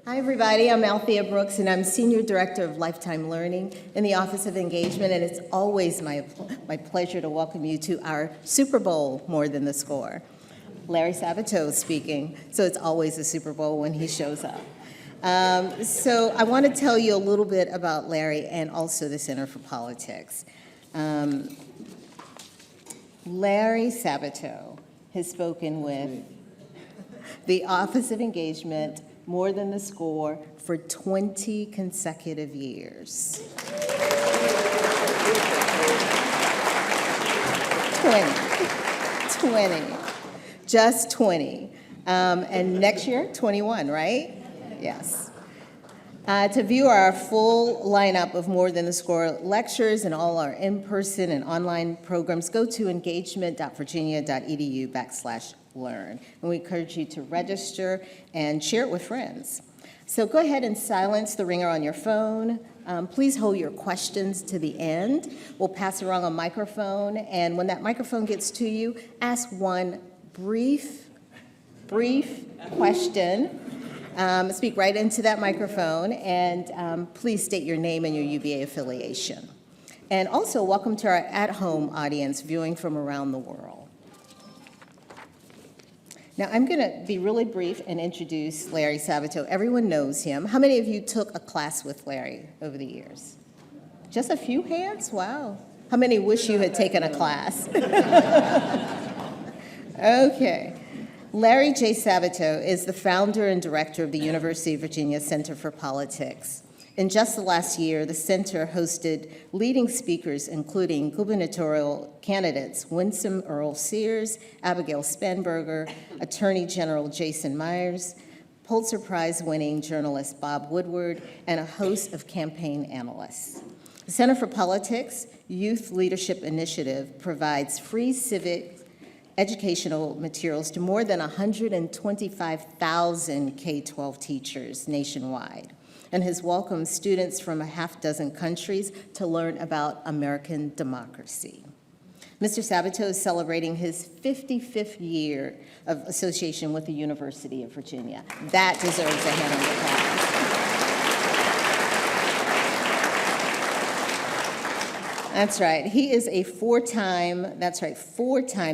Hi, everybody. I'm Althea Brooks, and I'm Senior Director of Lifetime Learning in the Office of Engagement, and it's always my pleasure to welcome you to our Super Bowl More Than the Score. Larry Sabato is speaking, so it's always a Super Bowl when he shows up. So I want to tell you a little bit about Larry and also the Center for Politics. Larry Sabato has spoken with the Office of Engagement, More Than the Score, for 20 consecutive years. 20. Just 20. And next year, 21, right? Yes. To view our full lineup of More Than the Score lectures and all our in-person and online programs, go to engagement.virginia.edu/learn. And we encourage you to register and share it with friends. So go ahead and silence the ringer on your phone. Please hold your questions to the end. We'll pass around a microphone, and when that microphone gets to you, ask one brief question. Speak right into that microphone, and please state your name and your UVA affiliation. And also, welcome to our at-home audience viewing from around the world. Now, I'm going to be really brief and introduce Larry Sabato. Everyone knows him. How many of you took a class with Larry over the years? Just a few hands? Wow. How many wish you had taken a class? Okay. Larry J. Sabato is the founder and director of the University of Virginia Center for Politics. In just the last year, the center hosted leading speakers, including gubernatorial candidates Winsome Earl Sears, Abigail Spanberger, Attorney General Jason Myers, Pulitzer Prize-winning journalist Bob Woodward, and a host of campaign analysts. The Center for Politics Youth Leadership Initiative provides free civic educational materials to more than 125,000 K-12 teachers nationwide, and has welcomed students from a half-dozen countries to learn about American democracy. Mr. Sabato is celebrating his 55th year of association with the University of Virginia. That deserves a hand of applause. That's right. He is a four-time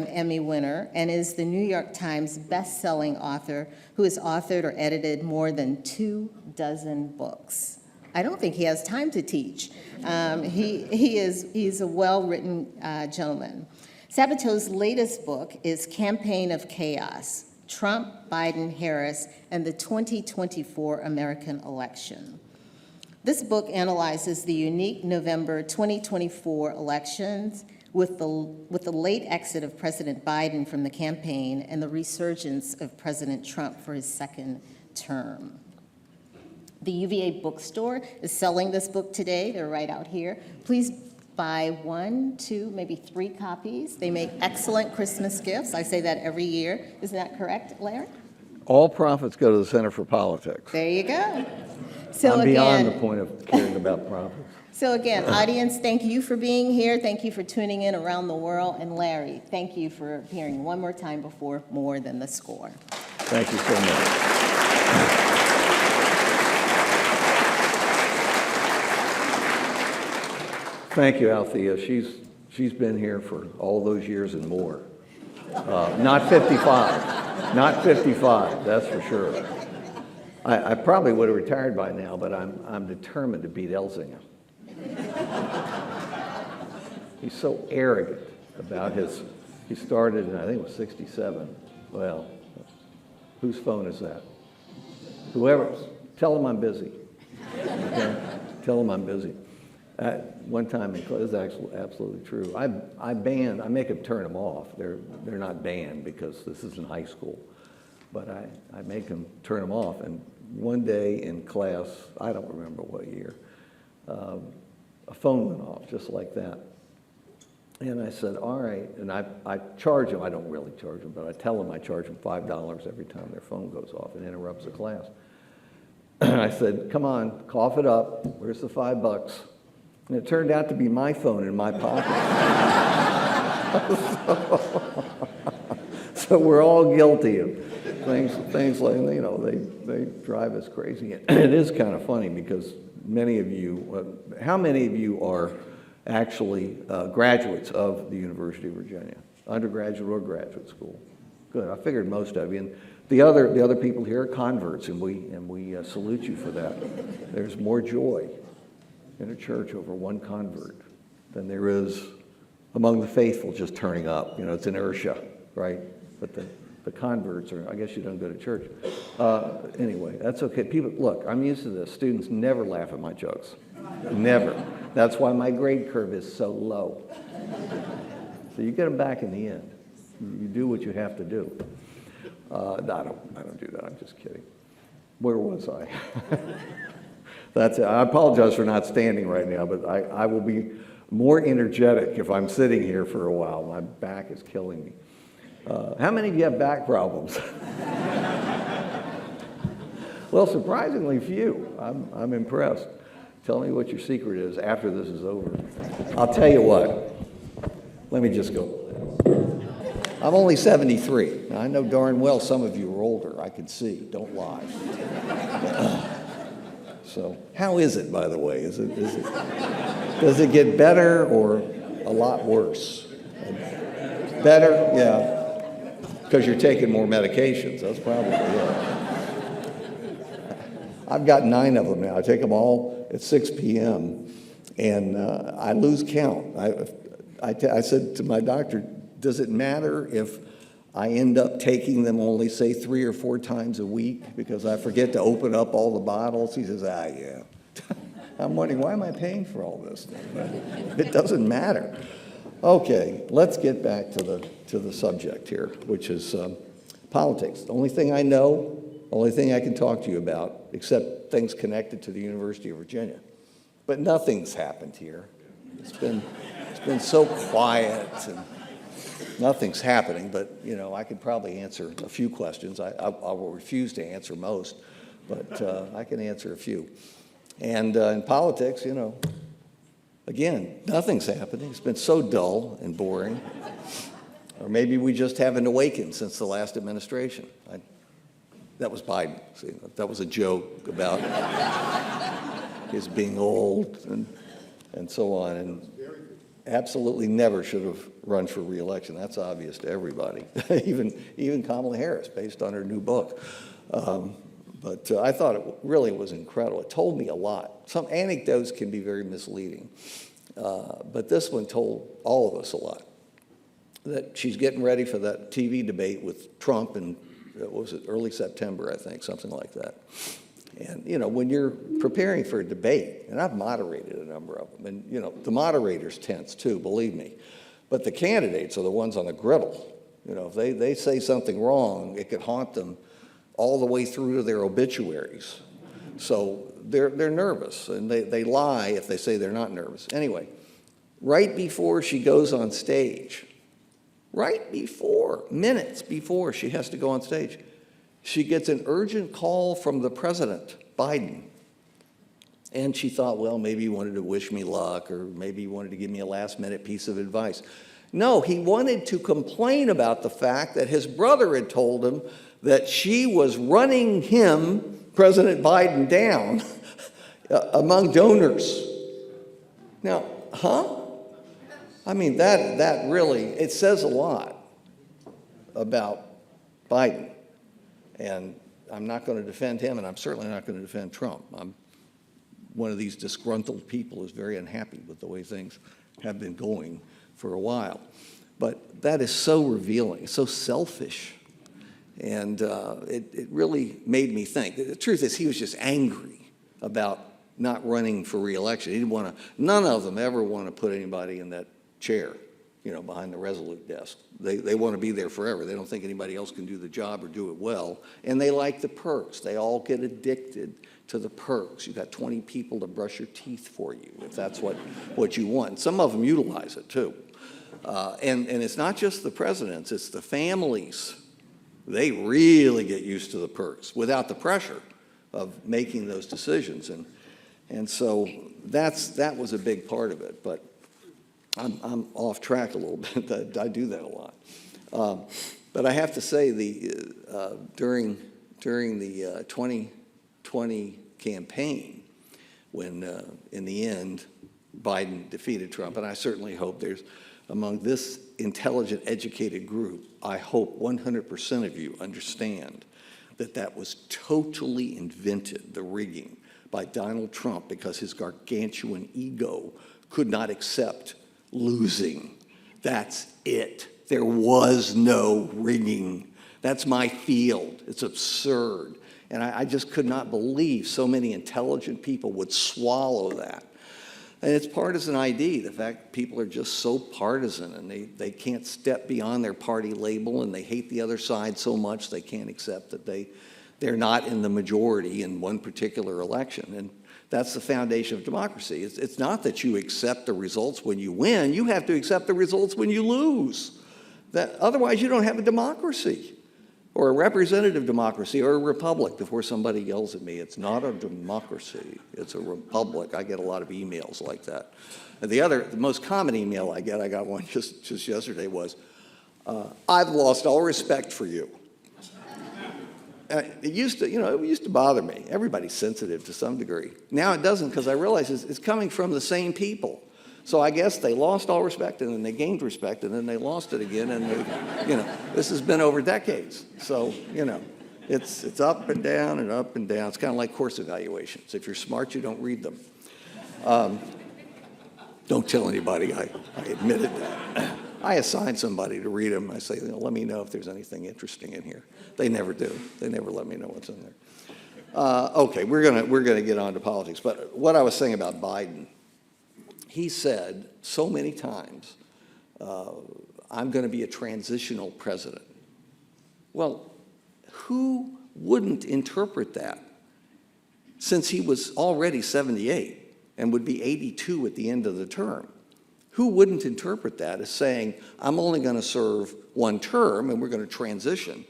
Emmy winner and is the New York Times best-selling author who has authored or edited more than 24 books. I don't think he has time to teach. He's a well-written gentleman. Sabato's latest book is Campaign of Chaos: Trump, Biden, Harris, and the 2024 American Election. This book analyzes the unique November 2024 elections with the late exit of President Biden from the campaign and the resurgence of President Trump for his second term. The UVA bookstore is selling this book today. They're right out here. Please buy 1, 2, maybe 3 copies. They make excellent Christmas gifts. I say that every year. Isn't that correct, Larry? All profits go to the Center for Politics. There you go. So I'm again, beyond the point of caring about profits. So again, audience, thank you for being here. Thank you for tuning in around the world. And Larry, thank you for appearing one more time before More Than the Score. Thank you so much. Thank you, Althea. She's been here for all those years and more. Not 55. Not 55, that's for sure. I probably would have retired by now, but I'm determined to beat Elzinga. He's so arrogant about he started in, I think it was 67. Well, whose phone is that? Whoever, tell him I'm busy. Okay? Tell him I'm busy. One time in class, this is actually absolutely true. I make them turn them off. They're not banned because this isn't high school. But I make them turn them off. And one day in class, I don't remember what year, a phone went off just like that. And I said, all right. And I charge them. I don't really charge them, but I tell them I charge them $5 every time their phone goes off and interrupts the class. I said, come on, cough it up. Where's the $5? And it turned out to be my phone in my pocket. So we're all guilty of things like, you know, they drive us crazy. And it is kind of funny because many of you, how many of you are actually graduates of the University of Virginia, undergraduate or graduate school? Good, I figured most of you. And the other people here are converts, and we salute you for that. There's more joy in a church over one convert than there is among the faithful just turning up. You know, it's inertia, right? But the converts are, I guess you don't go to church. Anyway, that's okay. People, look, I'm used to this. Students never laugh at my jokes. Never. That's why my grade curve is so low. So you get them back in the end. You do what you have to do. No, I don't do that. I'm just kidding. Where was I? That's it. I apologize for not standing right now, but I will be more energetic if I'm sitting here for a while. My back is killing me. How many of you have back problems? Well, surprisingly few. I'm impressed. Tell me what your secret is after this is over. I'll tell you what. Let me just go. I'm only 73. Now, I know darn well some of you are older. I can see. Don't lie. So, how is it, by the way? Does it get better or a lot worse? Better? Yeah. Because you're taking more medications. That's probably it. I've got 9 of them now. I take them all at 6 p.m. and I lose count. I said to my doctor, does it matter if I end up taking them only, say, 3 or 4 times a week because I forget to open up all the bottles? He says, yeah. I'm wondering, why am I paying for all this? It doesn't matter. Okay, let's get back to the subject here, which is politics. The only thing I know, only thing I can talk to you about, except things connected to the University of Virginia. But nothing's happened here. It's been so quiet and nothing's happening, but, you know, I could probably answer a few questions. I will refuse to answer most, but I can answer a few. And in politics, you know, again, nothing's happening. It's been so dull and boring. Or maybe we just haven't awakened since the last administration. That was Biden. See, that was a joke about his being old and so on. And absolutely never should have run for re-election. That's obvious to everybody, even Kamala Harris, based on her new book. But I thought it really was incredible. It told me a lot. Some anecdotes can be very misleading, but this one told all of us a lot. That she's getting ready for that TV debate with Trump in, what was it, early September, I think, something like that. And, you know, when you're preparing for a debate, and I've moderated a number of them, and, you know, the moderator's tense too, believe me. But the candidates are the ones on the griddle. You know, if they say something wrong, it could haunt them all the way through to their obituaries. So they're nervous, and they lie if they say they're not nervous. Anyway, right before she goes on stage, minutes before she has to go on stage, she gets an urgent call from the president, Biden. And she thought, well, maybe he wanted to wish me luck, or maybe he wanted to give me a last-minute piece of advice. No, he wanted to complain about the fact that his brother had told him that she was running him, President Biden, down among donors. Now, I mean, that really, it says a lot about Biden. And I'm not going to defend him, and I'm certainly not going to defend Trump. I'm one of these disgruntled people who's very unhappy with the way things have been going for a while. But that is so revealing, so selfish. And it really made me think. The truth is, he was just angry about not running for re-election. He didn't want to, none of them ever want to put anybody in that chair, you know, behind the Resolute desk. They want to be there forever. They don't think anybody else can do the job or do it well. And they like the perks. They all get addicted to the perks. You've got 20 people to brush your teeth for you, if that's what you want. Some of them utilize it, too. And it's not just the presidents, it's the families. They really get used to the perks without the pressure of making those decisions. And so that was a big part of it. But I'm off track a little bit. I do that a lot. But I have to say, during the 2020 campaign, when in the end Biden defeated Trump, and I certainly hope there's, among this intelligent, educated group, I hope 100% of you understand that that was totally invented, the rigging, by Donald Trump, because his gargantuan ego could not accept losing. That's it. There was no rigging. That's my field. It's absurd. And I just could not believe so many intelligent people would swallow that. And it's partisan ID, the fact people are just so partisan and they can't step beyond their party label, and they hate the other side so much they can't accept that they're not in the majority in one particular election. And that's the foundation of democracy. It's not that you accept the results when you win. You have to accept the results when you lose. Otherwise, you don't have a democracy, or a representative democracy, or a republic. Before somebody yells at me, it's not a democracy, it's a republic. I get a lot of emails like that. And the most common email I got one just yesterday was, I've lost all respect for you. It used to bother me. Everybody's sensitive to some degree. Now it doesn't, because I realize it's coming from the same people. So I guess they lost all respect, and then they gained respect, and then they lost it again, and this has been over decades. So, it's up and down and up and down. It's kind of like course evaluations. If you're smart, you don't read them. Don't tell anybody I admitted that. I assign somebody to read them. I say, let me know if there's anything interesting in here. They never do. They never let me know what's in there. Okay, we're gonna get on to politics. But what I was saying about Biden, he said so many times, I'm going to be a transitional president. Well, who wouldn't interpret that, since he was already 78 and would be 82 at the end of the term? Who wouldn't interpret that as saying, I'm only going to serve one term and we're going to transition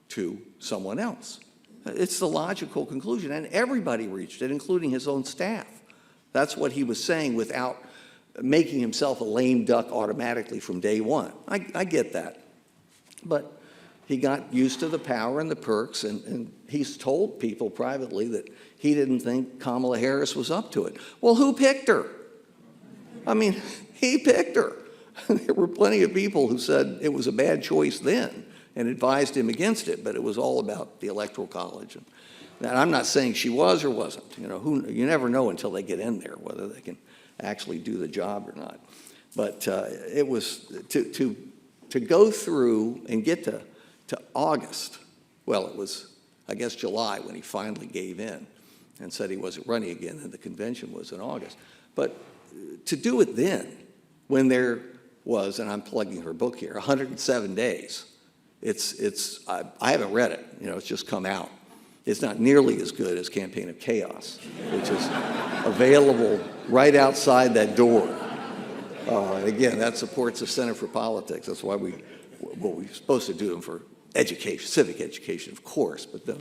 to someone else? It's the logical conclusion, and everybody reached it, including his own staff. That's what he was saying without making himself a lame duck automatically from day one. I get that. But he got used to the power and the perks, and he's told people privately that he didn't think Kamala Harris was up to it. Well, who picked her? I mean, he picked her. There were plenty of people who said it was a bad choice then and advised him against it, but it was all about the Electoral College. And I'm not saying she was or wasn't. You never know until they get in there whether they can actually do the job or not. But it was to go through and get to August. Well, it was, I guess, July when he finally gave in and said he wasn't running again, and the convention was in August. But to do it then, when there was, and I'm plugging her book here, 107 days. I haven't read it. It's just come out. It's not nearly as good as Campaign of Chaos, which is available right outside that door. And again, that supports the Center for Politics. That's why we're supposed to do them for education, civic education, of course, but then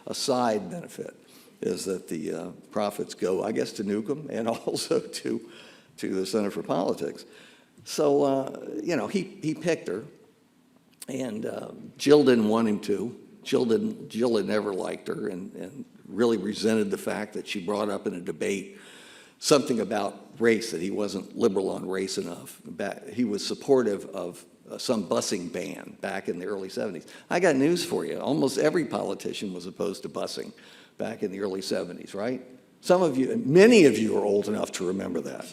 a side benefit is that the profits go, I guess, to Newcomb and also to the Center for Politics. So, he picked her, and Jill didn't want him to. Jill had never liked her and really resented the fact that she brought up in a debate something about race, that he wasn't liberal on race enough. He was supportive of some busing ban back in the early 70s. I got news for you. Almost every politician was opposed to busing back in the early 70s, right? Many of you are old enough to remember that.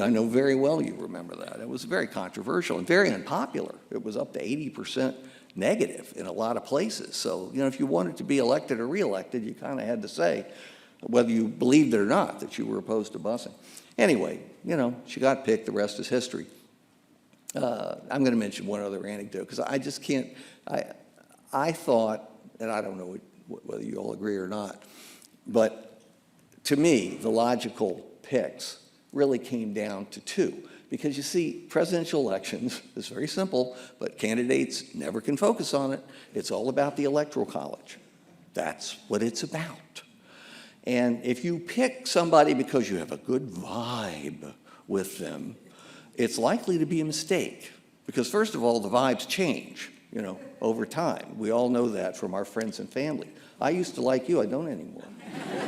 I know very well you remember that. It was very controversial and very unpopular. It was up to 80% negative in a lot of places. So, if you wanted to be elected or reelected, you kind of had to say, whether you believed it or not, that you were opposed to busing. Anyway, she got picked. The rest is history. I'm going to mention one other anecdote, because I just can't, I thought, and I don't know whether you all agree or not, but to me, the logical picks really came down to two. Because you see, presidential elections is very simple, but candidates never can focus on it. It's all about the Electoral College. That's what it's about. And if you pick somebody because you have a good vibe with them, it's likely to be a mistake. Because first of all, the vibes change. over time. We all know that from our friends and family. I used to like you, I don't anymore,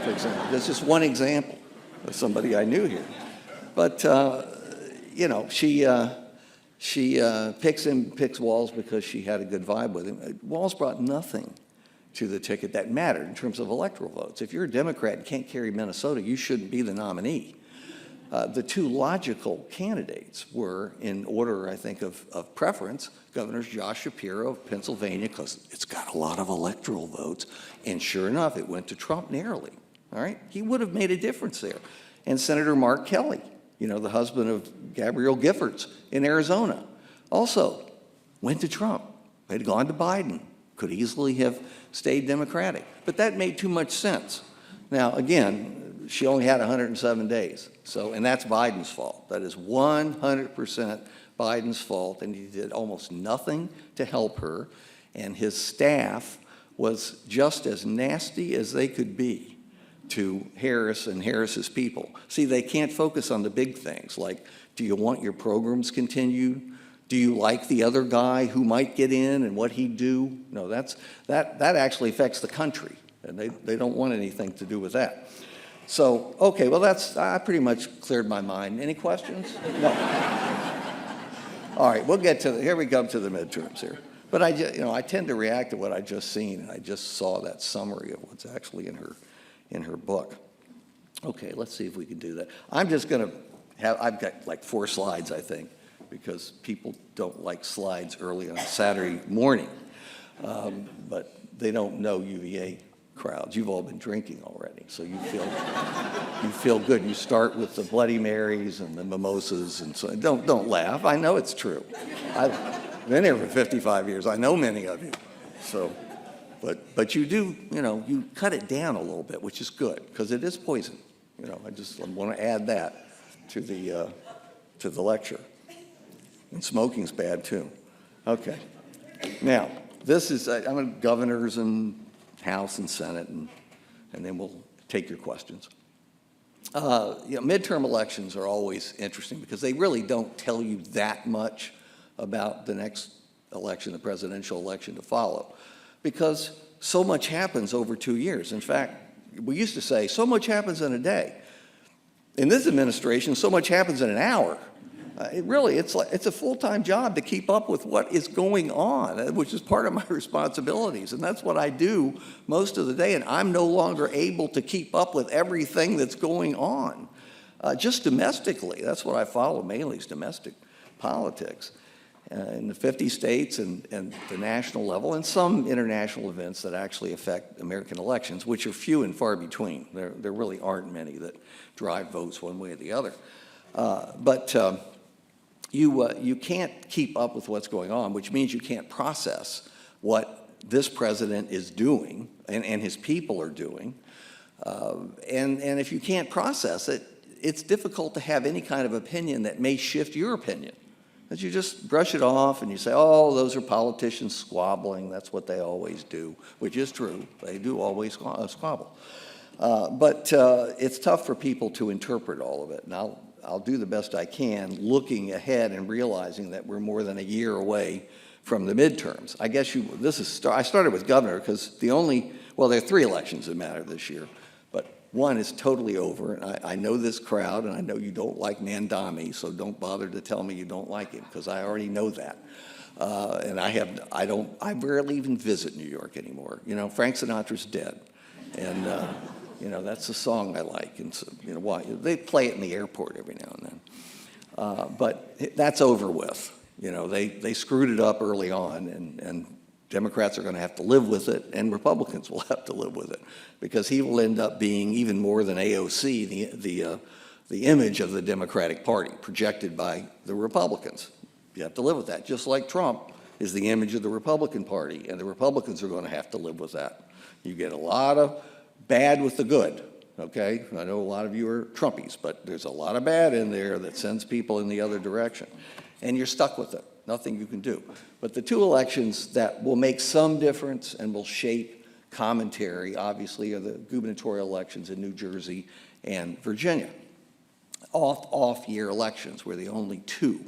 for example. That's just one example of somebody I knew here. But, she picks Walz because she had a good vibe with him. Walz brought nothing to the ticket that mattered in terms of electoral votes. If you're a Democrat and can't carry Minnesota, you shouldn't be the nominee. The two logical candidates were, in order, I think, of preference, Governor Josh Shapiro of Pennsylvania, because it's got a lot of electoral votes, and sure enough, it went to Trump narrowly, all right? He would have made a difference there. And Senator Mark Kelly, the husband of Gabrielle Giffords in Arizona, also went to Trump. Had gone to Biden, could easily have stayed Democratic, but that made too much sense. Now, again, she only had 107 days. And that's Biden's fault. That is 100% Biden's fault, and he did almost nothing to help her, and his staff was just as nasty as they could be to Harris and Harris's people. See, they can't focus on the big things, like, do you want your programs continued? Do you like the other guy who might get in and what he'd do? No, that actually affects the country, and they don't want anything to do with that. So, okay, well, I pretty much cleared my mind. Any questions? No. All right, here we come to the midterms here. But I tend to react to what I just seen, and I just saw that summary of what's actually in her book. Okay, let's see if we can do that. I'm just going to I've got like 4 slides, I think, because people don't like slides early on a Saturday morning. But they don't know UVA crowds. You've all been drinking already, so you feel good. You start with the Bloody Marys and the mimosas, and so don't laugh. I know it's true. I've been here for 55 years. I know many of you. So, but you do, you cut it down a little bit, which is good because it is poison. I want to add that to the lecture. And smoking's bad too. Okay. Now, this is I'm in governors and House and Senate, and then we'll take your questions. Midterm elections are always interesting because they really don't tell you that much about the next election, the presidential election to follow, because so much happens over 2 years. In fact, we used to say so much happens in a day. In this administration, so much happens in an hour. It's a full-time job to keep up with what is going on, which is part of my responsibilities. And that's what I do most of the day. And I'm no longer able to keep up with everything that's going on. Just domestically, that's what I follow mainly, is domestic politics in the 50 states and the national level, and some international events that actually affect American elections, which are few and far between. There really aren't many that drive votes one way or the other. You can't keep up with what's going on, which means you can't process what this president is doing and his people are doing. And if you can't process it, it's difficult to have any kind of opinion that may shift your opinion. Because you just brush it off and you say, oh, those are politicians squabbling. That's what they always do, which is true. They do always squabble. But it's tough for people to interpret all of it. And I'll do the best I can looking ahead and realizing that we're more than a year away from the midterms. I guess I started with governor because there are 3 elections that matter this year, but one is totally over. And I know this crowd, and I know you don't like Mandami, so don't bother to tell me you don't like him because I already know that. And I rarely even visit New York anymore. Frank Sinatra's dead, and that's the song I like. And so, why they play it in the airport every now and then. But that's over with. They screwed it up early on, and Democrats are going to have to live with it, and Republicans will have to live with it, because he will end up being even more than AOC, the image of the Democratic Party projected by the Republicans. You have to live with that, just like Trump is the image of the Republican Party, and the Republicans are going to have to live with that. You get a lot of bad with the good, okay? I know a lot of you are Trumpies, but there's a lot of bad in there that sends people in the other direction, and you're stuck with it. Nothing you can do. But the 2 elections that will make some difference and will shape commentary, obviously, are the gubernatorial elections in New Jersey and Virginia. Off-year elections were the only 2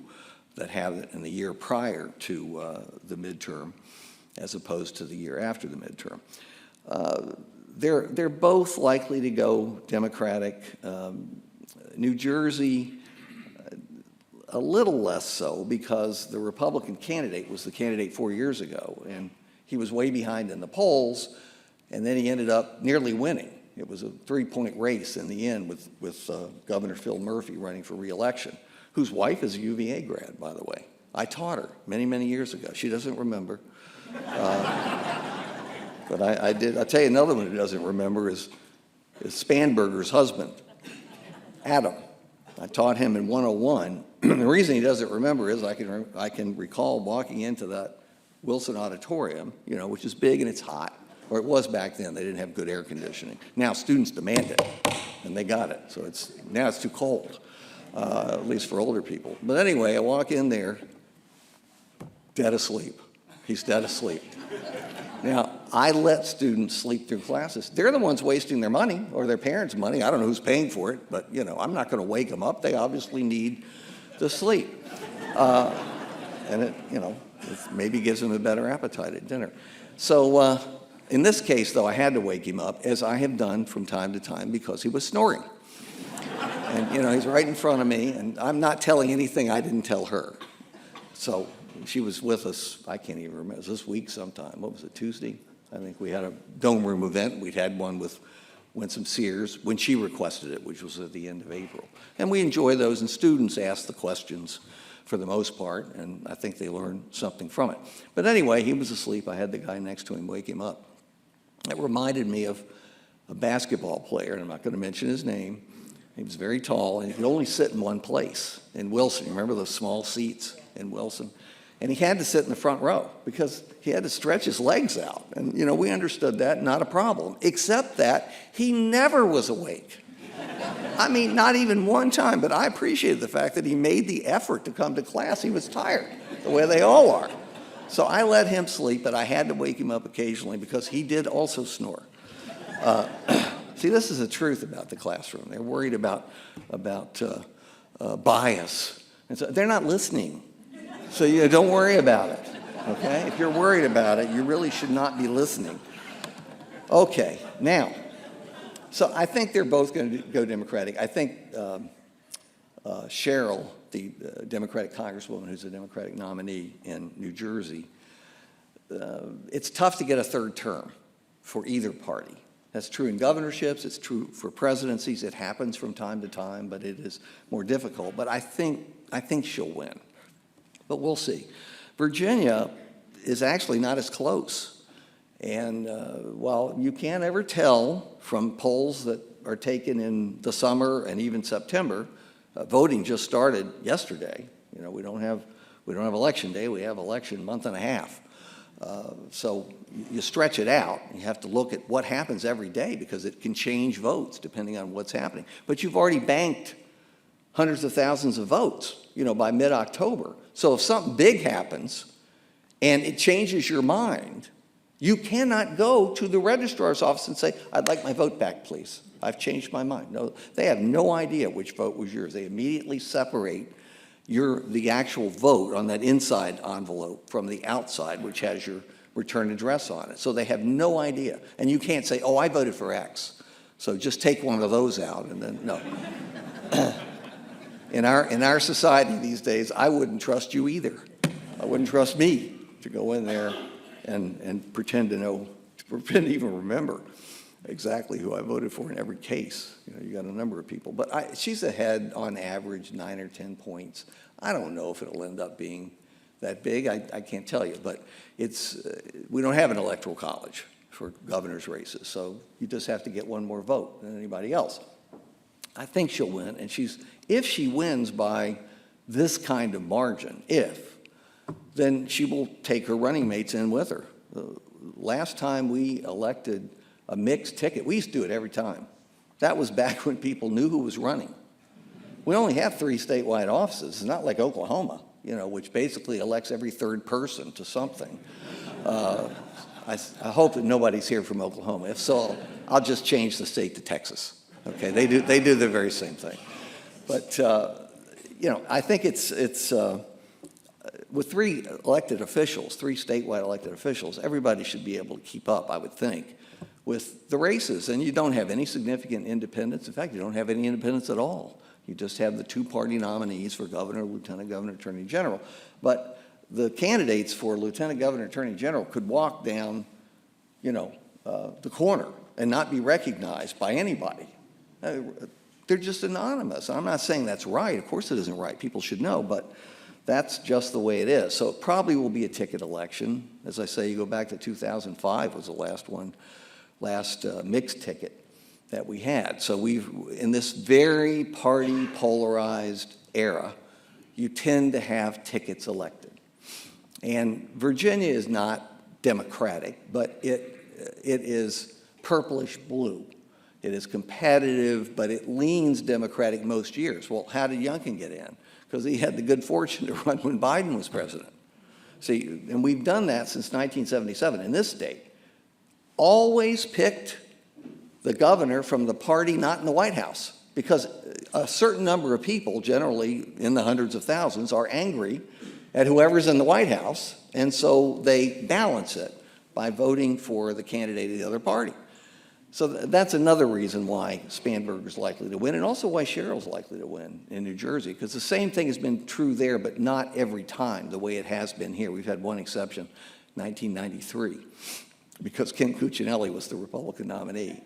that have it in the year prior to the midterm as opposed to the year after the midterm. They're both likely to go Democratic. New Jersey, a little less so, because the Republican candidate was the candidate 4 years ago, and he was way behind in the polls, and then he ended up nearly winning. It was a 3-point race in the end with Governor Phil Murphy running for re-election, whose wife is a UVA grad, by the way. I taught her many, many years ago. She doesn't remember. But I did. I'll tell you another one who doesn't remember is Spanberger's husband, Adam. I taught him in 101. The reason he doesn't remember is I can recall walking into that Wilson Auditorium, you know, which is big and it's hot, or it was back then. They didn't have good air conditioning. Now students demand it, and they got it. So now it's too cold, at least for older people. But anyway, I walk in there, dead asleep. He's dead asleep. Now, I let students sleep through classes. They're the ones wasting their money or their parents' money. I don't know who's paying for it, but, you know, I'm not going to wake them up. They obviously need to sleep. And it, you know, it maybe gives them a better appetite at dinner. So in this case, though, I had to wake him up, as I have done from time to time, because he was snoring. And, you know, he's right in front of me, and I'm not telling anything I didn't tell her. So she was with us, I can't even remember, it was this week sometime. What was it, Tuesday? I think we had a dome room event. We'd had one with Winsome Sears when she requested it, which was at the end of April. And we enjoy those, and students ask the questions for the most part, and I think they learn something from it. But anyway, he was asleep. I had the guy next to him wake him up. It reminded me of a basketball player, and I'm not going to mention his name. He was very tall, and he could only sit in one place in Wilson. Remember those small seats in Wilson? And he had to sit in the front row because he had to stretch his legs out. And, you know, we understood that, not a problem, except that he never was awake. I mean, not even one time, but I appreciated the fact that he made the effort to come to class. He was tired, the way they all are. So I let him sleep, but I had to wake him up occasionally because he did also snore. See, this is the truth about the classroom. They're worried about bias. And so they're not listening. So you don't worry about it, okay? If you're worried about it, you really should not be listening. Okay, now, so I think they're both going to go Democratic. I think Cheryl, the Democratic congresswoman who's a Democratic nominee in New Jersey, it's tough to get a third term for either party. That's true in governorships, it's true for presidencies. It happens from time to time, but it is more difficult. But I think she'll win. But we'll see. Virginia is actually not as close. And while you can't ever tell from polls that are taken in the summer and even September, voting just started yesterday. You know, we don't have election day, we have election month and a half. So you stretch it out. You have to look at what happens every day because it can change votes depending on what's happening. But you've already banked hundreds of thousands of votes, you know, by mid-October. So if something big happens and it changes your mind, you cannot go to the registrar's office and say, I'd like my vote back, please. I've changed my mind. No, they have no idea which vote was yours. They immediately separate the actual vote on that inside envelope from the outside, which has your return address on it. So they have no idea. And you can't say, oh, I voted for X. So just take one of those out and then, no. In our society these days, I wouldn't trust you either. I wouldn't trust me to go in there and pretend to even remember exactly who I voted for in every case. You know, you got a number of people. But she's ahead on average 9 or 10 points. I don't know if it'll end up being that big. I can't tell you. But we don't have an electoral college for governor's races. So you just have to get one more vote than anybody else. I think she'll win. And if she wins by this kind of margin, then she will take her running mates in with her. Last time we elected a mixed ticket, we used to do it every time. That was back when people knew who was running. We only have 3 statewide offices. It's not like Oklahoma, you know, which basically elects every third person to something. I hope that nobody's here from Oklahoma. If so, I'll just change the state to Texas. Okay, they do the very same thing. But you know, I think it's with three elected officials, three statewide elected officials, everybody should be able to keep up, I would think, with the races. And you don't have any significant independents. In fact, you don't have any independents at all. You just have the two-party nominees for governor, lieutenant governor, attorney general. But the candidates for lieutenant governor, attorney general could walk down, the corner and not be recognized by anybody. They're just anonymous. I'm not saying that's right. Of course it isn't right. People should know, but that's just the way it is. So it probably will be a ticket election. As I say, you go back to 2005 was the last mixed ticket that we had. So in this very party polarized era, you tend to have tickets elected. And Virginia is not Democratic, but it is purplish blue. It is competitive, but it leans Democratic most years. Well, how did Youngkin get in? Because he had the good fortune to run when Biden was president. See, and we've done that since 1977 in this state. Always picked the governor from the party not in the White House, because a certain number of people, generally in the hundreds of thousands, are angry at whoever's in the White House, and so they balance it by voting for the candidate of the other party. So that's another reason why Spanberger's likely to win, and also why Sherrill's likely to win in New Jersey, because the same thing has been true there, but not every time the way it has been here. We've had one exception, 1993, because Ken Cuccinelli was the Republican nominee.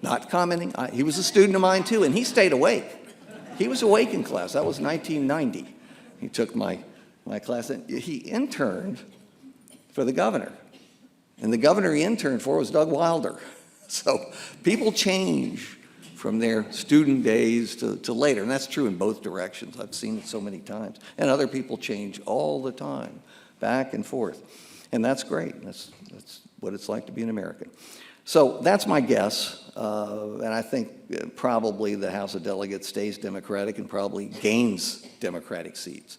Not commenting. He was a student of mine, too, and he stayed awake. He was awake in class. That was 1990. He took my class, and he interned for the governor. And the governor he interned for was Doug Wilder. So people change from their student days to later, and that's true in both directions. I've seen it so many times. And other people change all the time, back and forth. And that's great. That's what it's like to be an American. So that's my guess, and I think probably the House of Delegates stays Democratic and probably gains Democratic seats,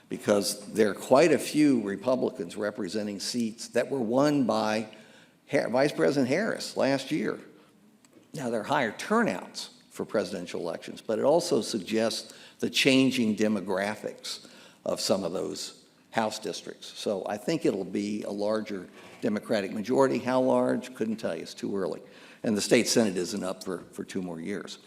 because there are quite a few Republicans representing seats that were won by Vice President Harris last year. Now, there are higher turnouts for presidential elections, but it also suggests the changing demographics of some of those House districts. So I think it'll be a larger Democratic majority. How large? Couldn't tell you. It's too early. And the state Senate isn't up for 2 more years.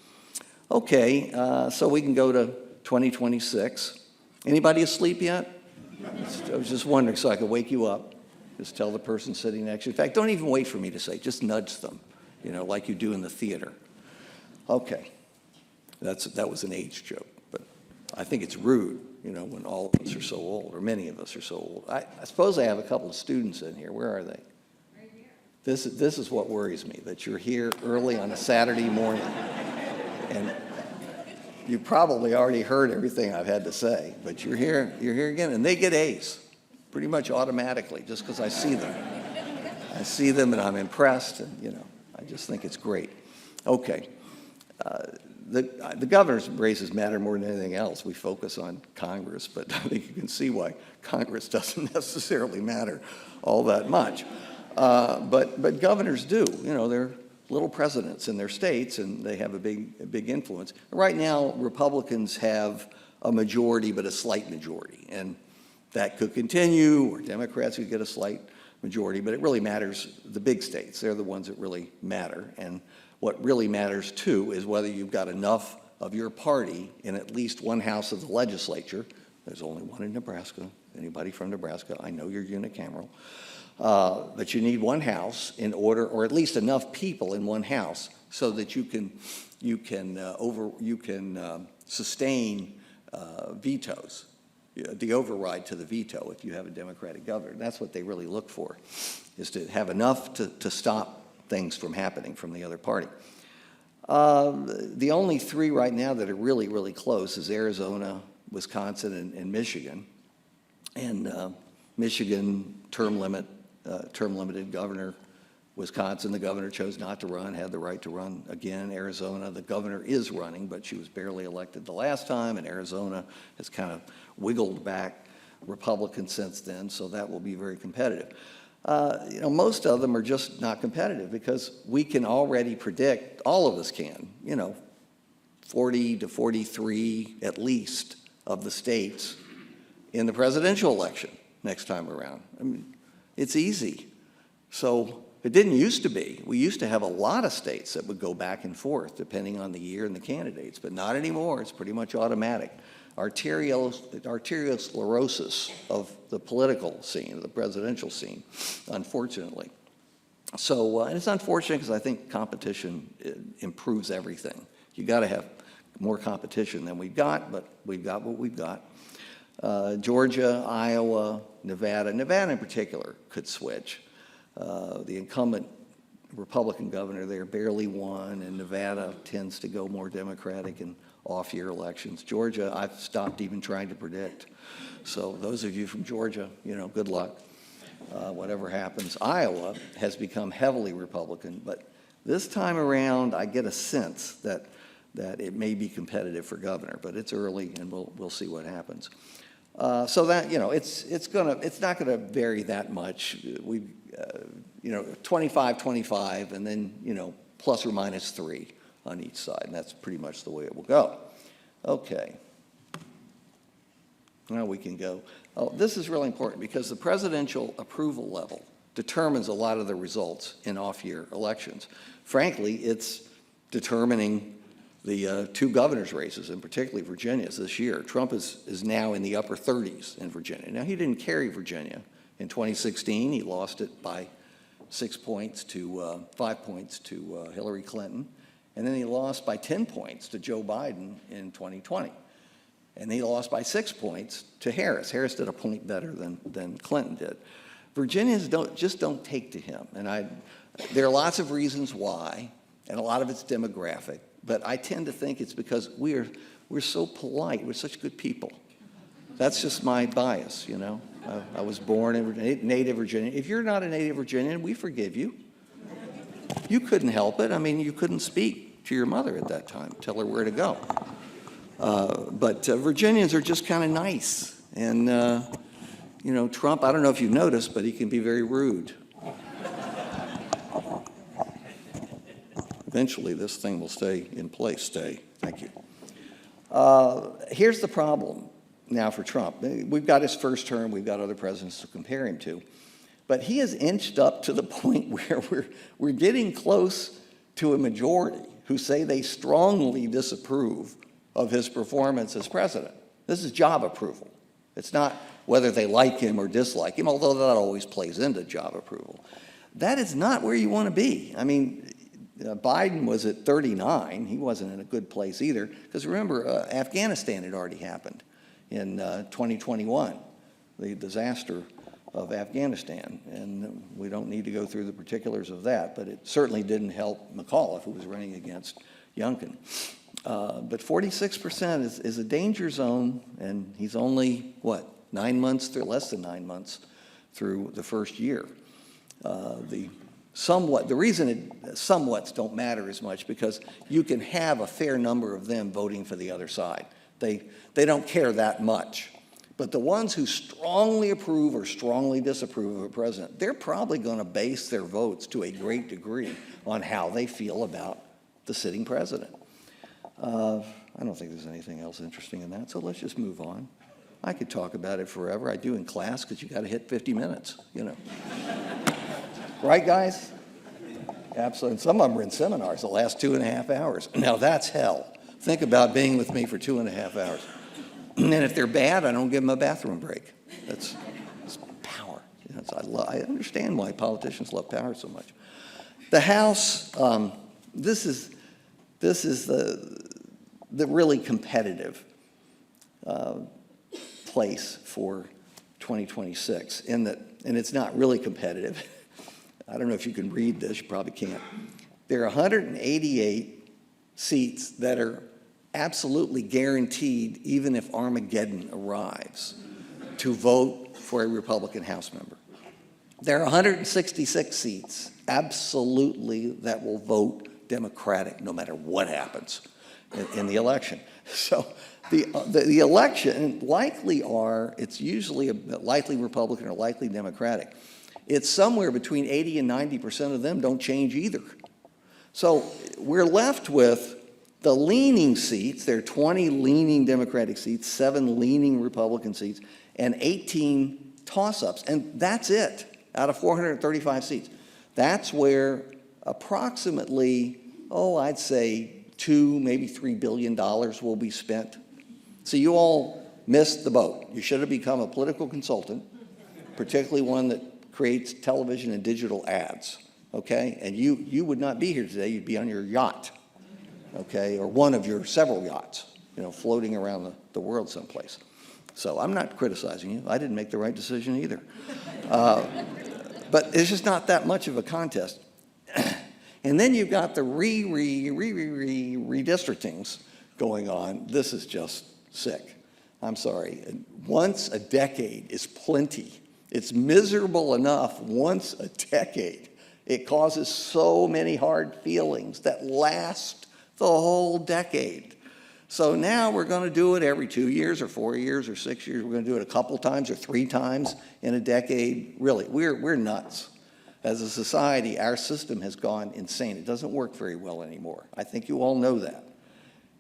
Okay, so we can go to 2026. Anybody asleep yet? I was just wondering so I could wake you up. Just tell the person sitting next to you. In fact, don't even wait for me to say. Just nudge them, like you do in the theater. Okay, that was an age joke, but I think it's rude, when all of us are so old, or many of us are so old. I suppose I have a couple of students in here. Where are they? Right here. This is what worries me, that you're here early on a Saturday morning, and you probably already heard everything I've had to say, but you're here again, and they get A's pretty much automatically just because I see them. I see them and I'm impressed, and I just think it's great. Okay, the governor's races matter more than anything else. We focus on Congress, but I think you can see why Congress doesn't necessarily matter all that much. But governors do. They're little presidents in their states, and they have a big influence. Right now, Republicans have a majority, but a slight majority, and that could continue, or Democrats could get a slight majority, but it really matters the big states. They're the ones that really matter, and what really matters, too, is whether you've got enough of your party in at least one house of the legislature. There's only one in Nebraska. Anybody from Nebraska, I know you're unicameral. But you need one house in order, or at least enough people in one house, so that you can sustain vetoes, the override to the veto if you have a Democratic governor. That's what they really look for, is to have enough to stop things from happening from the other party. The only 3 right now that are really, really close is Arizona, Wisconsin, and Michigan. And Michigan, term-limited governor. Wisconsin, the governor chose not to run, had the right to run again. Arizona, the governor is running, but she was barely elected the last time, and Arizona has kind of wiggled back Republican since then, so that will be very competitive. Most of them are just not competitive because we can already predict, all of us can, 40 to 43 at least of the states in the presidential election next time around. I mean, it's easy. So it didn't used to be. We used to have a lot of states that would go back and forth depending on the year and the candidates, but not anymore. It's pretty much automatic. Arterial sclerosis of the political scene, the presidential scene, unfortunately. So, and it's unfortunate because I think competition improves everything. You got to have more competition than we've got, but we've got what we've got. Georgia, Iowa, Nevada in particular could switch. The incumbent Republican governor there barely won, and Nevada tends to go more Democratic in off-year elections. Georgia, I've stopped even trying to predict. So those of you from Georgia, you know, good luck. Whatever happens. Iowa has become heavily Republican, but this time around, I get a sense that it may be competitive for governor, but it's early, and we'll see what happens. So that, you know, it's not gonna vary that much. We, you know, 25-25, and then, you know, plus or minus 3 on each side, and that's pretty much the way it will go. Okay. Now we can go. Oh, this is really important because the presidential approval level determines a lot of the results in off-year elections. Frankly, it's determining the 2 governor's races, and particularly Virginia's this year. Trump is now in the upper 30s in Virginia. Now, he didn't carry Virginia. In 2016, he lost it by 5 points to Hillary Clinton. And then he lost by 10 points to Joe Biden in 2020. And he lost by 6 points to Harris. Harris did a point better than Clinton did. Virginians just don't take to him. And there are lots of reasons why, and a lot of it's demographic. But I tend to think it's because we're so polite. We're such good people. That's just my bias, you know. I was born in native Virginia. If you're not a native Virginian, we forgive you. You couldn't help it. I mean, you couldn't speak to your mother at that time, tell her where to go. But Virginians are just kind of nice. And, you know, Trump, I don't know if you've noticed, but he can be very rude. Eventually, this thing will stay in place. Stay. Thank you. Here's the problem now for Trump. We've got his first term. We've got other presidents to compare him to. But he has inched up to the point where we're getting close to a majority who say they strongly disapprove of his performance as president. This is job approval. It's not whether they like him or dislike him, although that always plays into job approval. That is not where you want to be. I mean, Biden was at 39. He wasn't in a good place either, because remember, Afghanistan had already happened in 2021, the disaster of Afghanistan, and we don't need to go through the particulars of that, but it certainly didn't help McAuliffe, who was running against Youngkin. But 46% is a danger zone, and he's only, what, 9 months through, less than 9 months through the first year. The reason somewhats don't matter as much because you can have a fair number of them voting for the other side. They don't care that much. But the ones who strongly approve or strongly disapprove of a president, they're probably going to base their votes to a great degree on how they feel about the sitting president. I don't think there's anything else interesting in that, so let's just move on. I could talk about it forever. I do in class because you got to hit 50 minutes, you know. Right, guys? Absolutely. Some of them are in seminars the last 2.5 hours. Now, that's hell. Think about being with me for 2.5 hours. And if they're bad, I don't give them a bathroom break. It's power. You know, I understand why politicians love power so much. The House, this is the really competitive place for 2026, and it's not really competitive. I don't know if you can read this, you probably can't. There are 188 seats that are absolutely guaranteed, even if Armageddon arrives, to vote for a Republican House member. There are 166 seats, absolutely, that will vote Democratic no matter what happens in the election. So the election it's usually likely Republican or likely Democratic. It's somewhere between 80 and 90% of them don't change either. So we're left with the leaning seats. There are 20 leaning Democratic seats, 7 leaning Republican seats, and 18 toss-ups, and that's it out of 435 seats. That's where approximately, I'd say $2, maybe $3 billion will be spent. So you all missed the boat. You should have become a political consultant, particularly one that creates television and digital ads, okay? And you would not be here today. You'd be on your yacht, okay, or one of your several yachts, floating around the world someplace. So I'm not criticizing you. I didn't make the right decision either. But it's just not that much of a contest. And then you've got the redistrictings going on. This is just sick. I'm sorry. Once a decade is plenty. It's miserable enough once a decade. It causes so many hard feelings that last the whole decade. So now we're going to do it every 2 years or 4 years or 6 years. We're going to do it a couple times or 3 times in a decade. Really, we're nuts. As a society, our system has gone insane. It doesn't work very well anymore. I think you all know that.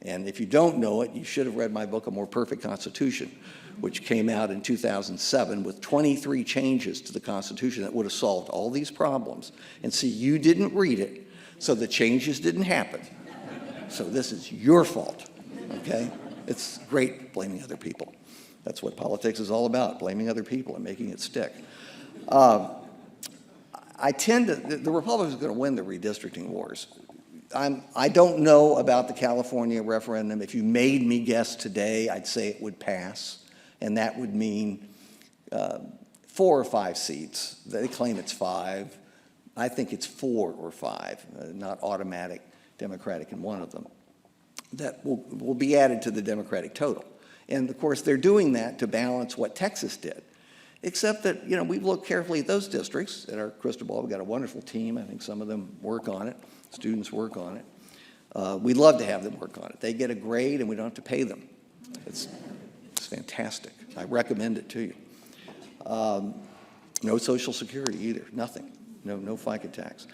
And if you don't know it, you should have read my book, A More Perfect Constitution, which came out in 2007 with 23 changes to the Constitution that would have solved all these problems. And see, you didn't read it, so the changes didn't happen. So this is your fault, okay? It's great blaming other people. That's what politics is all about, blaming other people and making it stick. The Republicans are going to win the redistricting wars. I don't know about the California referendum. If you made me guess today, I'd say it would pass, and that would mean 4 or 5 seats. They claim it's 5. I think it's 4 or 5, not automatic Democratic in one of them, that will be added to the Democratic total. And of course, they're doing that to balance what Texas did. Except that, we've looked carefully at those districts. At our crystal ball, we've got a wonderful team. I think some of them work on it. Students work on it. We'd love to have them work on it. They get a grade and we don't have to pay them. It's fantastic. I recommend it to you. No Social Security either, nothing. No FICA tax.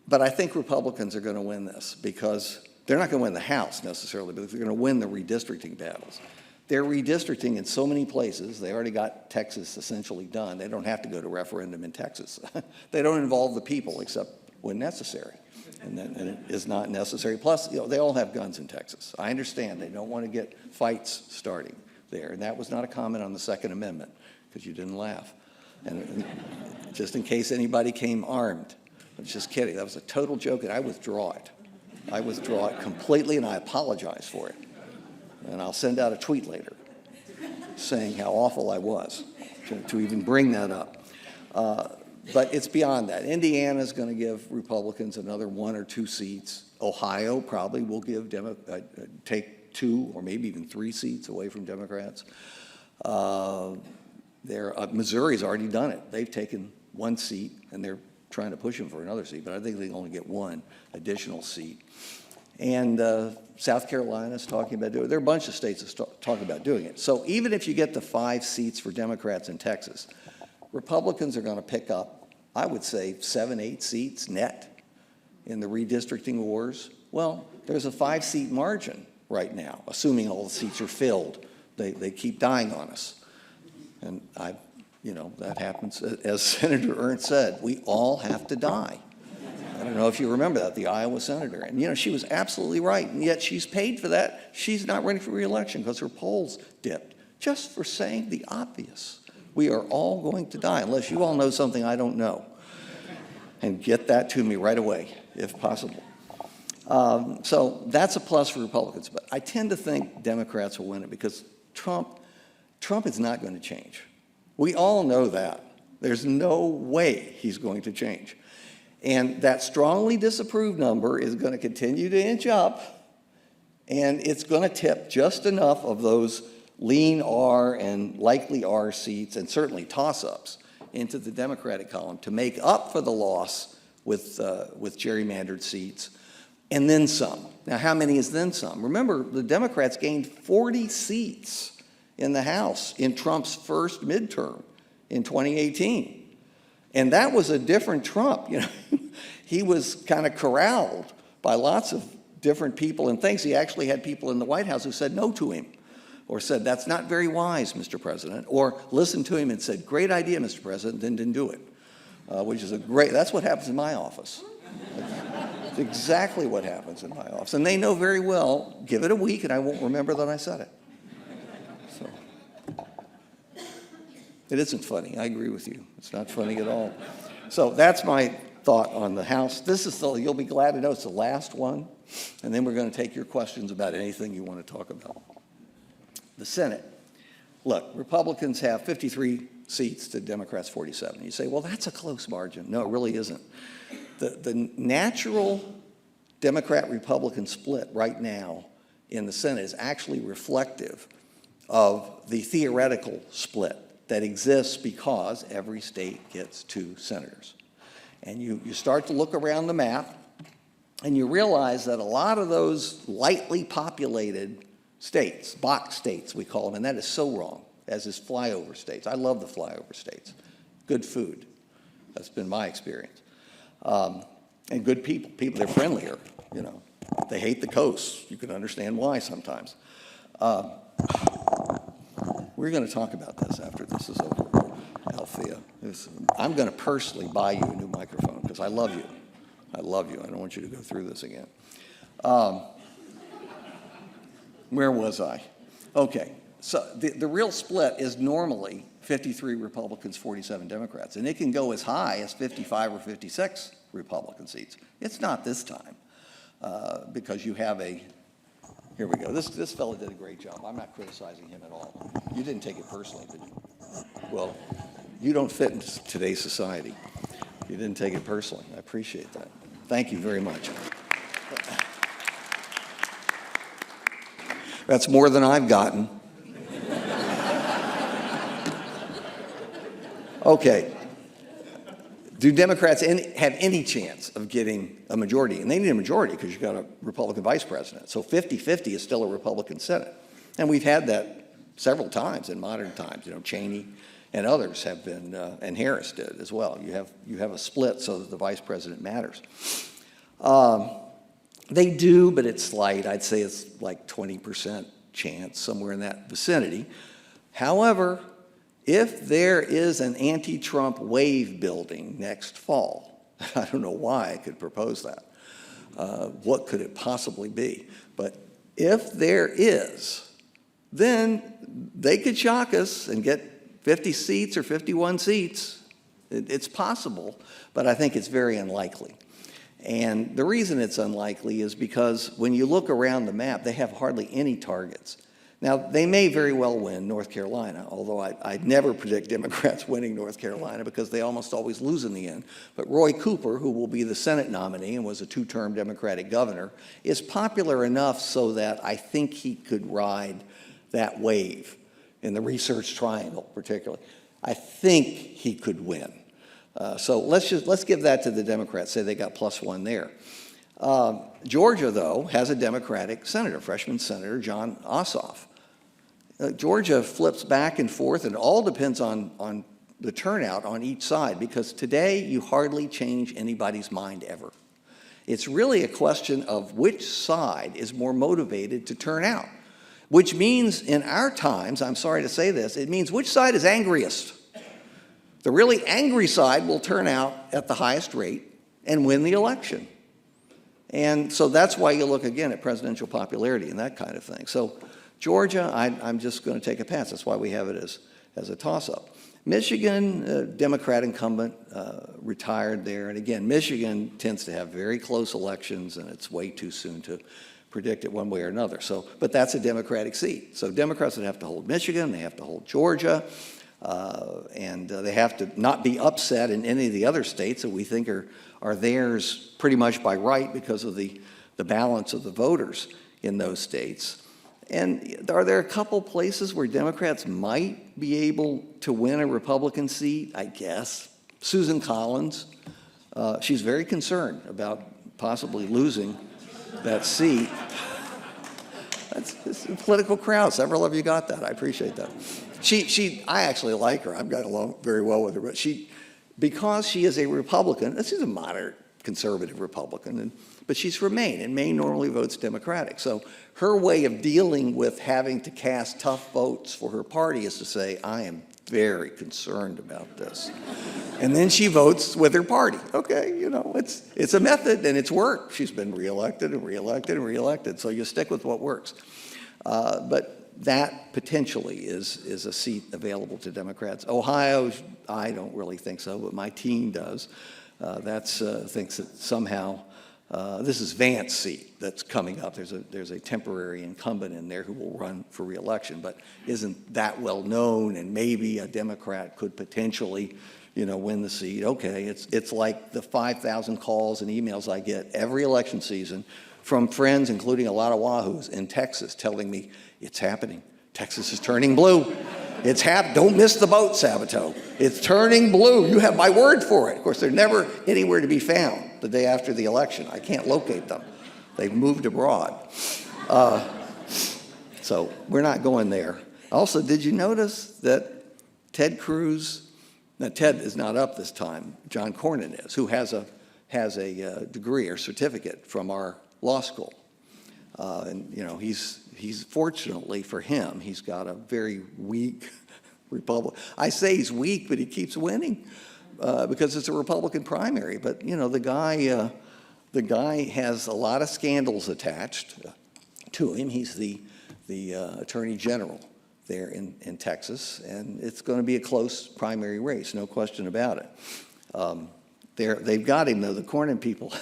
But I think Republicans are going to win this because they're not going to win the House necessarily, but they're going to win the redistricting battles. They're redistricting in so many places. They already got Texas essentially done. They don't have to go to referendum in Texas. They don't involve the people except when necessary. And it is not necessary. Plus, they all have guns in Texas. I understand they don't want to get fights starting there. And that was not a comment on the Second Amendment because you didn't laugh. And just in case anybody came armed. I'm just kidding. That was a total joke, and I withdraw it. I withdraw it completely, and I apologize for it. And I'll send out a tweet later saying how awful I was to even bring that up. But it's beyond that. Indiana's going to give Republicans another 1 or 2 seats. Ohio probably will give take 2 or maybe even 3 seats away from Democrats. Missouri's already done it. They've taken 1 seat, and they're trying to push them for another seat, but I think they only get 1 additional seat. And South Carolina's talking about doing it. There are a bunch of states that talking about doing it. So even if you get the 5 seats for Democrats in Texas, Republicans are going to pick up, I would say, 7, 8 seats net in the redistricting wars. Well, there's a 5-seat margin right now, assuming all the seats are filled. They keep dying on us. And that happens. As Senator Ernst said, we all have to die. I don't know if you remember that, the Iowa senator. And, she was absolutely right. And yet she's paid for that. She's not running for re-election because her polls dipped. Just for saying the obvious. We are all going to die, unless you all know something I don't know. And get that to me right away, if possible. So that's a plus for Republicans. But I tend to think Democrats will win it because Trump is not going to change. We all know that. There's no way he's going to change. And that strongly disapproved number is going to continue to inch up, and it's going to tip just enough of those lean R and likely R seats, and certainly toss-ups, into the Democratic column to make up for the loss with gerrymandered seats, and then some. Now, how many is then some? Remember, the Democrats gained 40 seats in the House in Trump's first midterm in 2018. And that was a different Trump. He was kind of corralled by lots of different people and things. He actually had people in the White House who said no to him. or said, that's not very wise, Mr. President, or listened to him and said, great idea, Mr. President, then didn't do it, which is that's what happens in my office. It's exactly what happens in my office. And they know very well, give it a week and I won't remember that I said it. So it isn't funny. I agree with you. It's not funny at all. So that's my thought on the House. This is you'll be glad to know it's the last one. And then we're going to take your questions about anything you want to talk about. The Senate. Look, Republicans have 53 seats to Democrats 47. You say, well, that's a close margin. No, it really isn't. The natural Democrat-Republican split right now in the Senate is actually reflective of the theoretical split that exists because every state gets 2 senators. And you start to look around the map, and you realize that a lot of those lightly populated states, box states we call them, and that is so wrong, as is flyover states. I love the flyover states. Good food. That's been my experience. And good people. They're friendlier, you know. They hate the coast. You can understand why sometimes. We're going to talk about this after this is over, Althea. I'm going to personally buy you a new microphone because I love you. I love you. I don't want you to go through this again. Where was I? Okay. So the real split is normally 53 Republicans, 47 Democrats. And it can go as high as 55 or 56 Republican seats. It's not this time because you have here we go. This fellow did a great job. I'm not criticizing him at all. You didn't take it personally, did you? Well, you don't fit in today's society. You didn't take it personally. I appreciate that. Thank you very much. That's more than I've gotten. Okay. Do Democrats have any chance of getting a majority? And they need a majority because you've got a Republican vice president. So 50-50 is still a Republican Senate. And we've had that several times in modern times. You know, Cheney and others have been, and Harris did as well. You have a split so that the vice president matters. They do, but it's slight. I'd say it's like 20% chance, somewhere in that vicinity. However, if there is an anti-Trump wave building next fall, I don't know why I could propose that. What could it possibly be? But if there is, then they could shock us and get 50 seats or 51 seats. It's possible, but I think it's very unlikely. And the reason it's unlikely is because when you look around the map, they have hardly any targets. Now, they may very well win North Carolina, although I'd never predict Democrats winning North Carolina because they almost always lose in the end. But Roy Cooper, who will be the Senate nominee and was a 2-term Democratic governor, is popular enough so that I think he could ride that wave in the Research Triangle, particularly. I think he could win. So let's give that to the Democrats, say they got +1 there. Georgia, though, has a Democratic senator, freshman Senator John Ossoff. Georgia flips back and forth, and it all depends on the turnout on each side, because today you hardly change anybody's mind ever. It's really a question of which side is more motivated to turn out, which means in our times, I'm sorry to say this, it means which side is angriest. The really angry side will turn out at the highest rate and win the election. And so that's why you look again at presidential popularity and that kind of thing. So Georgia, I'm just going to take a pass. That's why we have it as a toss-up. Michigan, Democrat incumbent, retired there. And again, Michigan tends to have very close elections, and it's way too soon to predict it one way or another. So, but that's a Democratic seat. So Democrats would have to hold Michigan, they have to hold Georgia, and they have to not be upset in any of the other states that we think are theirs pretty much by right because of the balance of the voters in those states. And are there a couple places where Democrats might be able to win a Republican seat? I guess. Susan Collins, she's very concerned about possibly losing that seat. It's a political crowd. Several of you got that. I appreciate that. I actually like her. I've got along very well with her, but because she is a Republican, she's a moderate conservative Republican, but she's from Maine, and Maine normally votes Democratic. So her way of dealing with having to cast tough votes for her party is to say, I am very concerned about this. And then she votes with her party. Okay, you know, it's a method, and it's worked. She's been reelected and reelected and reelected, so you stick with what works. But that potentially is a seat available to Democrats. Ohio, I don't really think so, but my team does. Thinks that somehow this is Vance's seat that's coming up. There's a temporary incumbent in there who will run for re-election, but isn't that well known, and maybe a Democrat could potentially, you know, win the seat. Okay, it's like the 5,000 calls and emails I get every election season from friends, including a lot of Wahoos in Texas, telling me it's happening. Texas is turning blue. Don't miss the boat, Sabato. It's turning blue. You have my word for it. Of course, they're never anywhere to be found the day after the election. I can't locate them. They've moved abroad. So we're not going there. Also, did you notice that Ted Cruz, now Ted is not up this time, John Cornyn is, who has a degree or certificate from our law school. And you know, he's fortunately for him, he's got a very weak Republican. I say he's weak, but he keeps winning because it's a Republican primary. But you know, the guy has a lot of scandals attached to him. He's the Attorney General there in Texas, and it's going to be a close primary race, no question about it. They've got him though, the Cornyn people.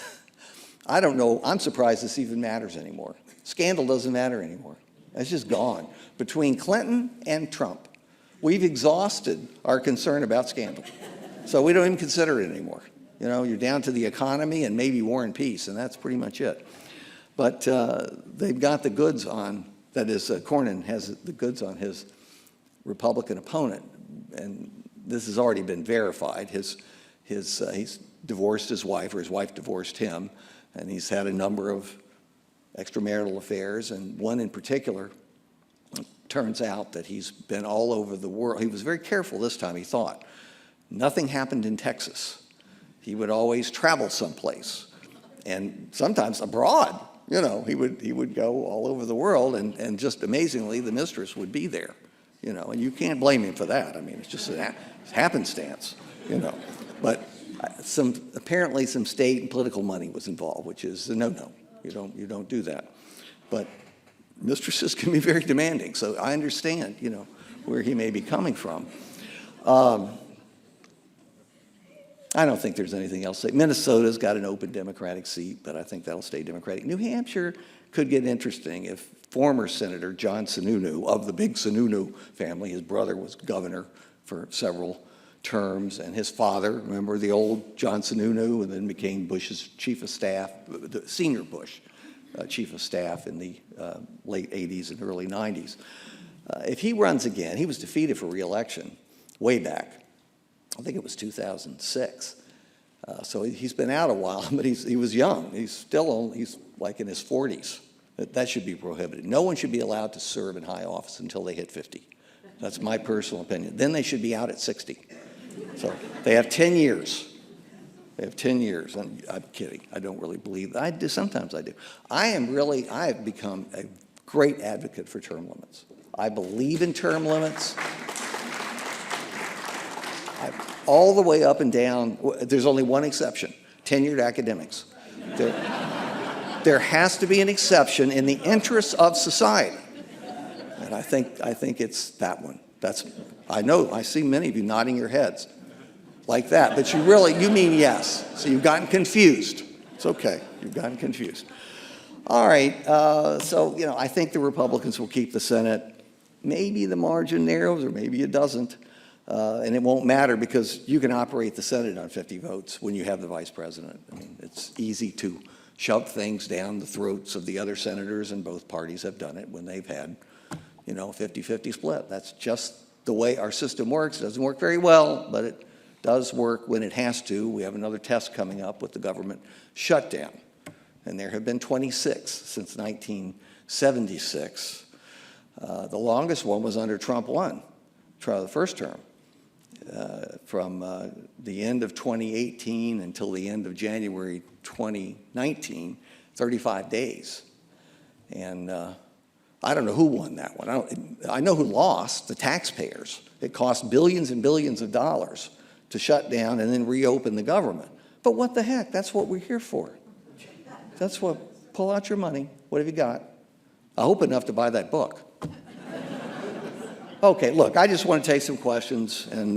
I don't know, I'm surprised this even matters anymore. Scandal doesn't matter anymore. It's just gone. Between Clinton and Trump, we've exhausted our concern about scandal. So we don't even consider it anymore. You know, you're down to the economy and maybe war and peace, and that's pretty much it. But they've got the goods on, that is, Cornyn has the goods on his Republican opponent, and this has already been verified. He's divorced his wife, or his wife divorced him, and he's had a number of extramarital affairs, and one in particular, it turns out that he's been all over the world. He was very careful this time, he thought. Nothing happened in Texas. He would always travel someplace, and sometimes abroad. You know, he would go all over the world, and just amazingly, the mistress would be there. You know, and you can't blame him for that. I mean, it's just a happenstance, you know. But apparently some state and political money was involved, which is a no-no. You don't do that. But mistresses can be very demanding, so I understand, you know, where he may be coming from. I don't think there's anything else to say. Minnesota's got an open Democratic seat, but I think that'll stay Democratic. New Hampshire could get interesting if former Senator John Sununu of the big Sununu family, his brother was governor for several terms, and his father, remember the old John Sununu, and then became Bush's chief of staff, the senior Bush chief of staff in the late 80s and early 90s. If he runs again, he was defeated for re-election way back. I think it was 2006. So he's been out a while, but he was young. He's like in his 40s. That should be prohibited. No one should be allowed to serve in high office until they hit 50. That's my personal opinion. Then they should be out at 60. So they have 10 years. They have 10 years. And I'm kidding. I don't really believe that. I do. Sometimes I do. I have become a great advocate for term limits. I believe in term limits. All the way up and down. There's only one exception: tenured academics. There has to be an exception in the interests of society. And I think it's that one. I know, I see many of you nodding your heads like that, but you mean yes. So you've gotten confused. It's okay, you've gotten confused. All right, so, you know, I think the Republicans will keep the Senate. Maybe the margin narrows, or maybe it doesn't. And it won't matter because you can operate the Senate on 50 votes when you have the vice president. I mean, it's easy to shove things down the throats of the other senators, and both parties have done it when they've had, you know, 50-50 split. That's just the way our system works. It doesn't work very well, but it does work when it has to. We have another test coming up with the government shutdown, and there have been 26 since 1976. The longest one was under Trump 1, the first term. from the end of 2018 until the end of January 2019, 35 days. And I don't know who won that one. I know who lost, the taxpayers. It cost billions and billions of dollars to shut down and then reopen the government. But what the heck, that's what we're here for. That's what, pull out your money. What have you got? I hope enough to buy that book. Okay, look, I just want to take some questions, and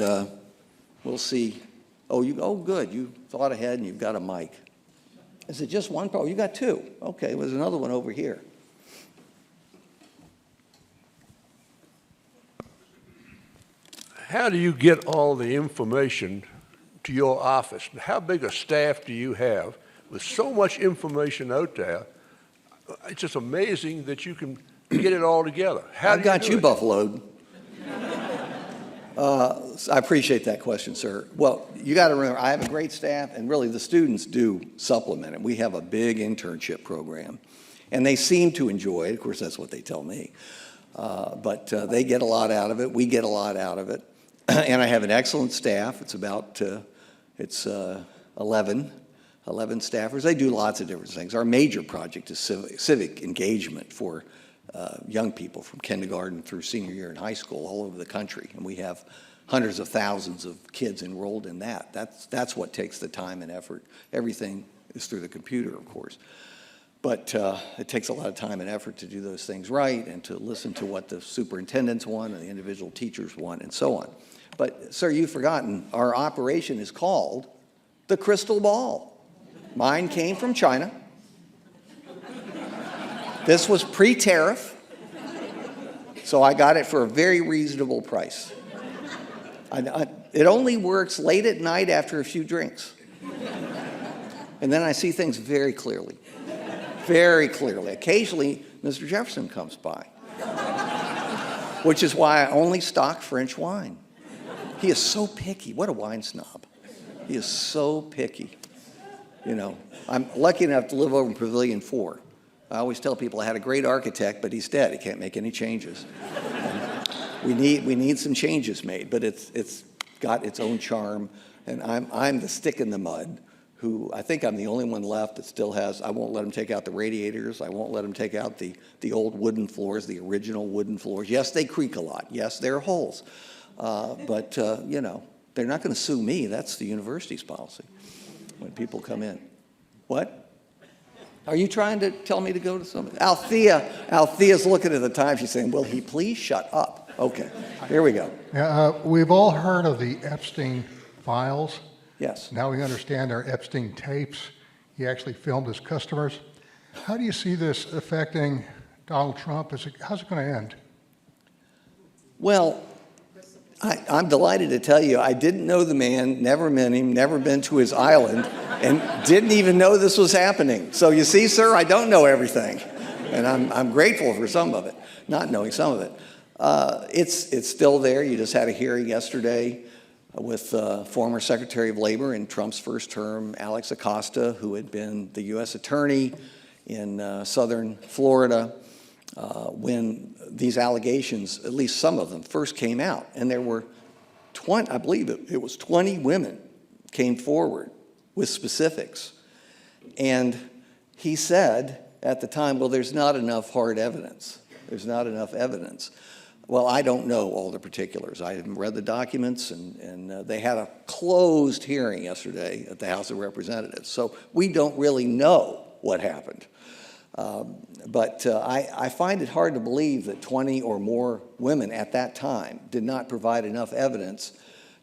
we'll see. Oh, good, you thought ahead and you've got a mic. Is it just one? Oh, you got two. Okay, there's another one over here. How do you get all the information to your office? How big a staff do you have? With so much information out there, it's just amazing that you can get it all together. How I've got you buffaloed. I appreciate that question, sir. Well, you got to remember, I have a great staff, and really the students do supplement it. We have a big internship program, and they seem to enjoy it. Of course, that's what they tell me. But they get a lot out of it. We get a lot out of it. And I have an excellent staff. It's about 11 staffers. They do lots of different things. Our major project is civic engagement for young people from kindergarten through senior year in high school all over the country. And we have hundreds of thousands of kids enrolled in that. That's what takes the time and effort. Everything is through the computer, of course. But it takes a lot of time and effort to do those things right and to listen to what the superintendents want and the individual teachers want and so on. But, sir, you've forgotten, our operation is called the Crystal Ball. Mine came from China. This was pre-tariff, so I got it for a very reasonable price. It only works late at night after a few drinks. And then I see things very clearly. Very clearly. Occasionally, Mr. Jefferson comes by, which is why I only stock French wine. He is so picky. What a wine snob. He is so picky. You know, I'm lucky enough to live over in Pavilion 4. I always tell people I had a great architect, but he's dead. He can't make any changes. We need some changes made, but it's got its own charm. And I'm the stick in the mud who I think I'm the only one left that still has, I won't let them take out the radiators. I won't let them take out the old wooden floors, the original wooden floors. Yes, they creak a lot. Yes, there are holes. But you know, they're not going to sue me. That's the university's policy when people come in. What? Are you trying to tell me to go to somebody? Althea's looking at the time. She's saying, will he please shut up? Okay, here we go. We've all heard of the Epstein files. Yes. Now we understand there are Epstein tapes. He actually filmed his customers. How do you see this affecting Donald Trump? How's it going to end? Well, I'm delighted to tell you I didn't know the man, never met him, never been to his island, and didn't even know this was happening. So you see, sir, I don't know everything, and I'm grateful for some of it, not knowing some of it. It's still there. You just had a hearing yesterday with former Secretary of Labor in Trump's first term, Alex Acosta, who had been the U.S. Attorney in southern Florida when these allegations, at least some of them, first came out. And there were 20, I believe it was 20 women came forward with specifics. And he said at the time, well, there's not enough hard evidence. There's not enough evidence. Well, I don't know all the particulars. I haven't read the documents, and they had a closed hearing yesterday at the House of Representatives. So we don't really know what happened. But I find it hard to believe that 20 or more women at that time did not provide enough evidence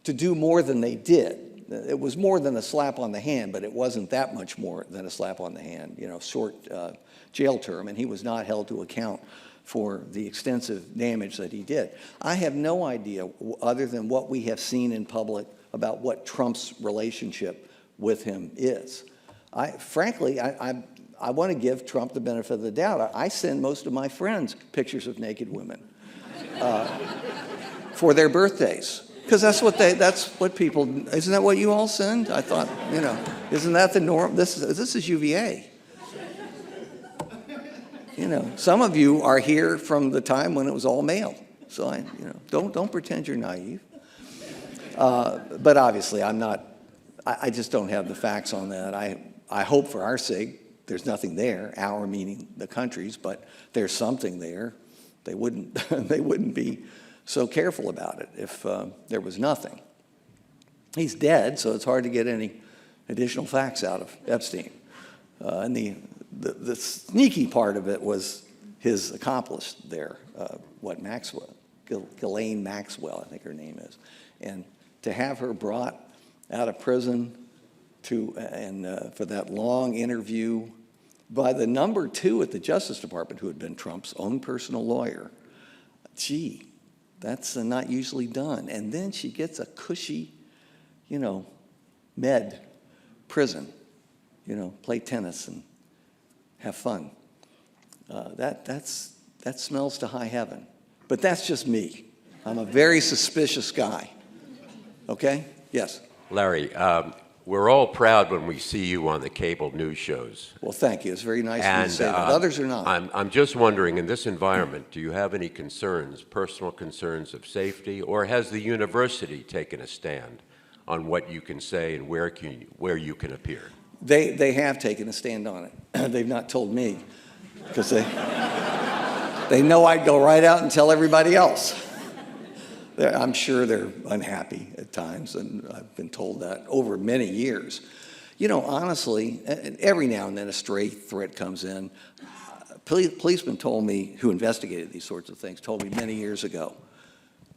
to do more than they did. It was more than a slap on the hand, but it wasn't that much more than a slap on the hand, you know, short jail term, and he was not held to account for the extensive damage that he did. I have no idea, other than what we have seen in public, about what Trump's relationship with him is. Frankly, I want to give Trump the benefit of the doubt. I send most of my friends pictures of naked women for their birthdays, because that's what people, isn't that what you all send? I thought, you know, isn't that the norm? This is UVA. You know, some of you are here from the time when it was all male. So don't pretend you're naive. But obviously, I just don't have the facts on that. I hope for our sake, there's nothing there, our meaning the country's, but there's something there. They wouldn't, they wouldn't be so careful about it if there was nothing. He's dead, so it's hard to get any additional facts out of Epstein. And the sneaky part of it was his accomplice there, Maxwell, Ghislaine Maxwell, I think her name is. And to have her brought out of prison for that long interview by the number 2 at the Justice Department, who had been Trump's own personal lawyer. Gee, that's not usually done. And then she gets a cushy, med prison, play tennis and have fun. That smells to high heaven. But that's just me. I'm a very suspicious guy. Okay? Yes. Larry, we're all proud when we see you on the cable news shows. Well, thank you. It's very nice of you to say that. Others are not. I'm just wondering, in this environment, do you have any concerns, personal concerns of safety, or has the university taken a stand on what you can say and where you can appear? They have taken a stand on it. They've not told me, because they know I'd go right out and tell everybody else. I'm sure they're unhappy at times, and I've been told that over many years. Honestly, every now and then a stray threat comes in. Policemen told me, who investigated these sorts of things, told me many years ago,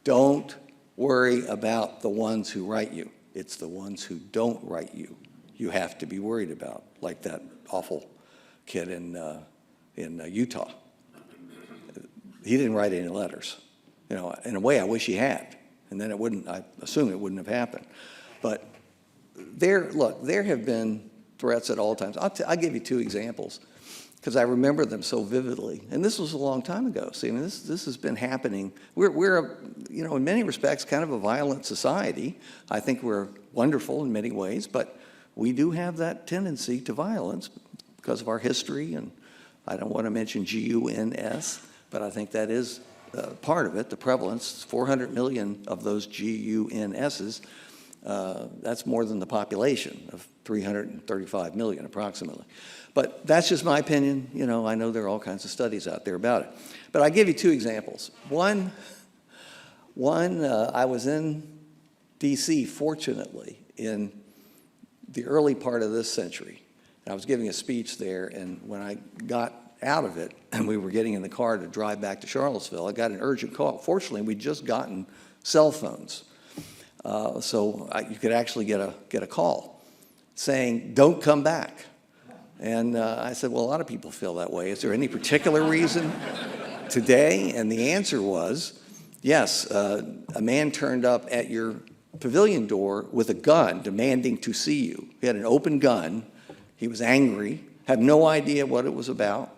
don't worry about the ones who write you. It's the ones who don't write you have to be worried about, like that awful kid in Utah. He didn't write any letters. In a way, I wish he had, and then I assume it wouldn't have happened. But there have been threats at all times. I'll give you 2 examples, because I remember them so vividly. And this was a long time ago. See, this has been happening. We're in many respects, kind of a violent society. I think we're wonderful in many ways, but we do have that tendency to violence because of our history, and I don't want to mention GUNS, but I think that is part of it, the prevalence. 400 million of those GUNSs, that's more than the population of 335 million approximately. But that's just my opinion. I know there are all kinds of studies out there about it. But I'll give you 2 examples. One, I was in DC, fortunately, in the early part of this century. And I was giving a speech there, and when I got out of it, and we were getting in the car to drive back to Charlottesville, I got an urgent call. Fortunately, we'd just gotten cell phones, so you could actually get a call saying, "Don't come back." And I said, well, a lot of people feel that way. Is there any particular reason today? And the answer was, yes, a man turned up at your pavilion door with a gun demanding to see you. He had an open gun. He was angry, had no idea what it was about.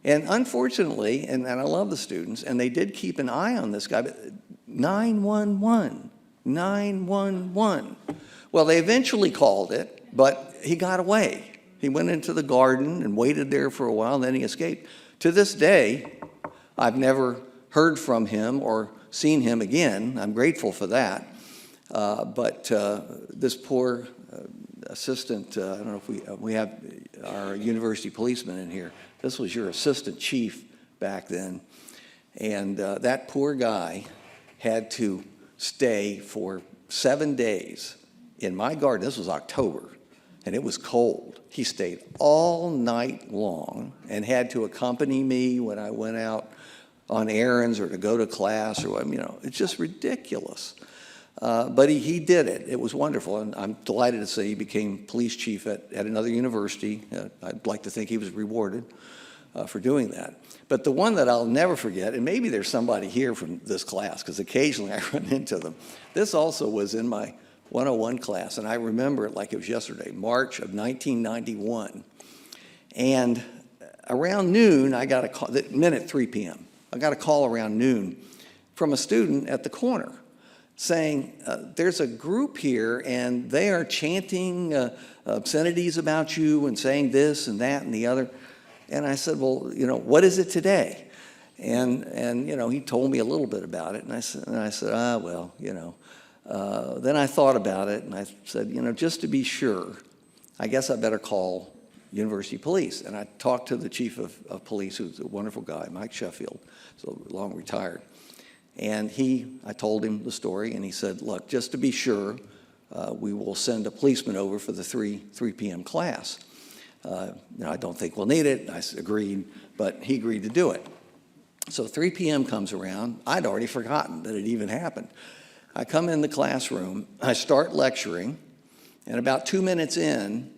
And unfortunately, and I love the students, and they did keep an eye on this guy, but 911. Well, they eventually called it, but he got away. He went into the garden and waited there for a while, and then he escaped. To this day, I've never heard from him or seen him again. I'm grateful for that. But this poor assistant, I don't know if we have our university policeman in here. This was your assistant chief back then. And that poor guy had to stay for 7 days in my garden. This was October, and it was cold. He stayed all night long and had to accompany me when I went out on errands or to go to class or, it's just ridiculous. But he did it. It was wonderful, and I'm delighted to say he became police chief at another university. I'd like to think he was rewarded for doing that. But the one that I'll never forget, and maybe there's somebody here from this class, because occasionally I run into them. This also was in my 101 class, and I remember it like it was yesterday, March of 1991. And around noon, I got a call, at 3 p.m., I got a call around noon from a student at the corner saying, there's a group here, and they are chanting obscenities about you and saying this and that and the other. And I said, well, what is it today? And he told me a little bit about it. And I said, well, Then I thought about it, and I said, just to be sure, I guess I better call University Police. And I talked to the chief of police, who's a wonderful guy, Mike Sheffield, so long retired. And I told him the story, and he said, look, just to be sure, we will send a policeman over for the 3 p.m. class. I don't think we'll need it. I agreed, but he agreed to do it. So 3 p.m. comes around. I'd already forgotten that it even happened. I come in the classroom, I start lecturing, and about 2 minutes in,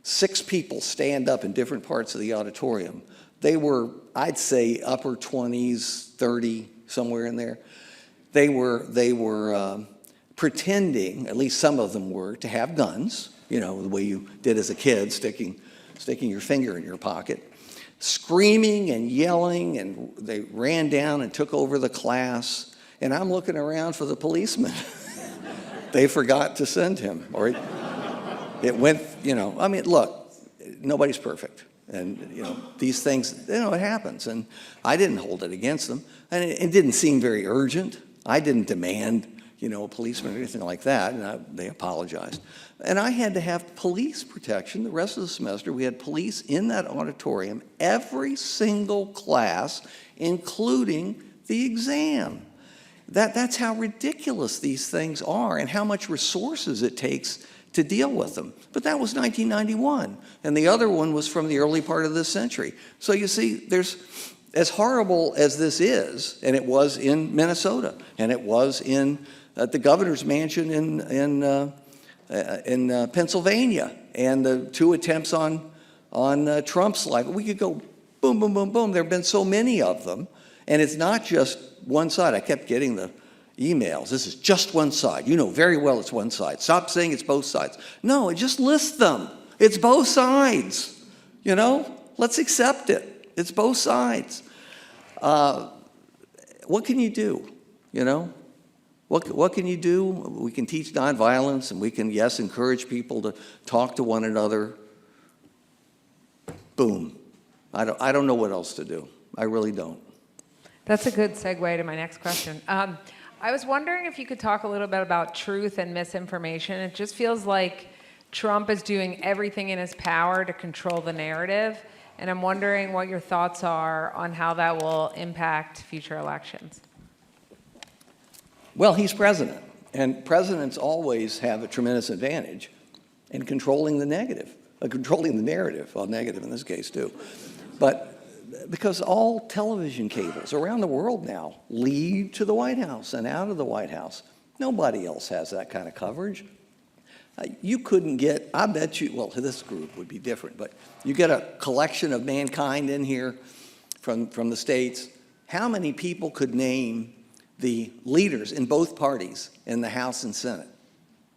6 people stand up in different parts of the auditorium. They were, I'd say, upper 20s, 30, somewhere in there. They were pretending, at least some of them were, to have guns, the way you did as a kid, sticking your finger in your pocket, screaming and yelling, and they ran down and took over the class, and I'm looking around for the policeman. They forgot to send him, or it went, look, nobody's perfect. And, these things, it happens. And I didn't hold it against them. And it didn't seem very urgent. I didn't demand, a policeman or anything like that. And they apologized. And I had to have police protection the rest of the semester. We had police in that auditorium, every single class, including the exam. That's how ridiculous these things are and how much resources it takes to deal with them. But that was 1991, and the other one was from the early part of this century. So you see, there's, as horrible as this is, and it was in Minnesota, and it was at the governor's mansion in Pennsylvania, and the 2 attempts on Trump's life. We could go boom, boom, boom, boom. There have been so many of them, and it's not just one side. I kept getting the emails. This is just one side. You know very well it's one side. Stop saying it's both sides. No, it just lists them. It's both sides. Let's accept it. It's both sides. What can you do? What can you do? We can teach nonviolence, and we can, yes, encourage people to talk to one another. Boom. I don't know what else to do. I really don't. That's a good segue to my next question. I was wondering if you could talk a little bit about truth and misinformation. It just feels like Trump is doing everything in his power to control the narrative, and I'm wondering what your thoughts are on how that will impact future elections. Well, he's president, and presidents always have a tremendous advantage in controlling the narrative, well, negative in this case too. But because all television cables around the world now lead to the White House and out of the White House. Nobody else has that kind of coverage. You couldn't get, I bet you, well, this group would be different, but you get a collection of mankind in here from the states. How many people could name the leaders in both parties in the House and Senate?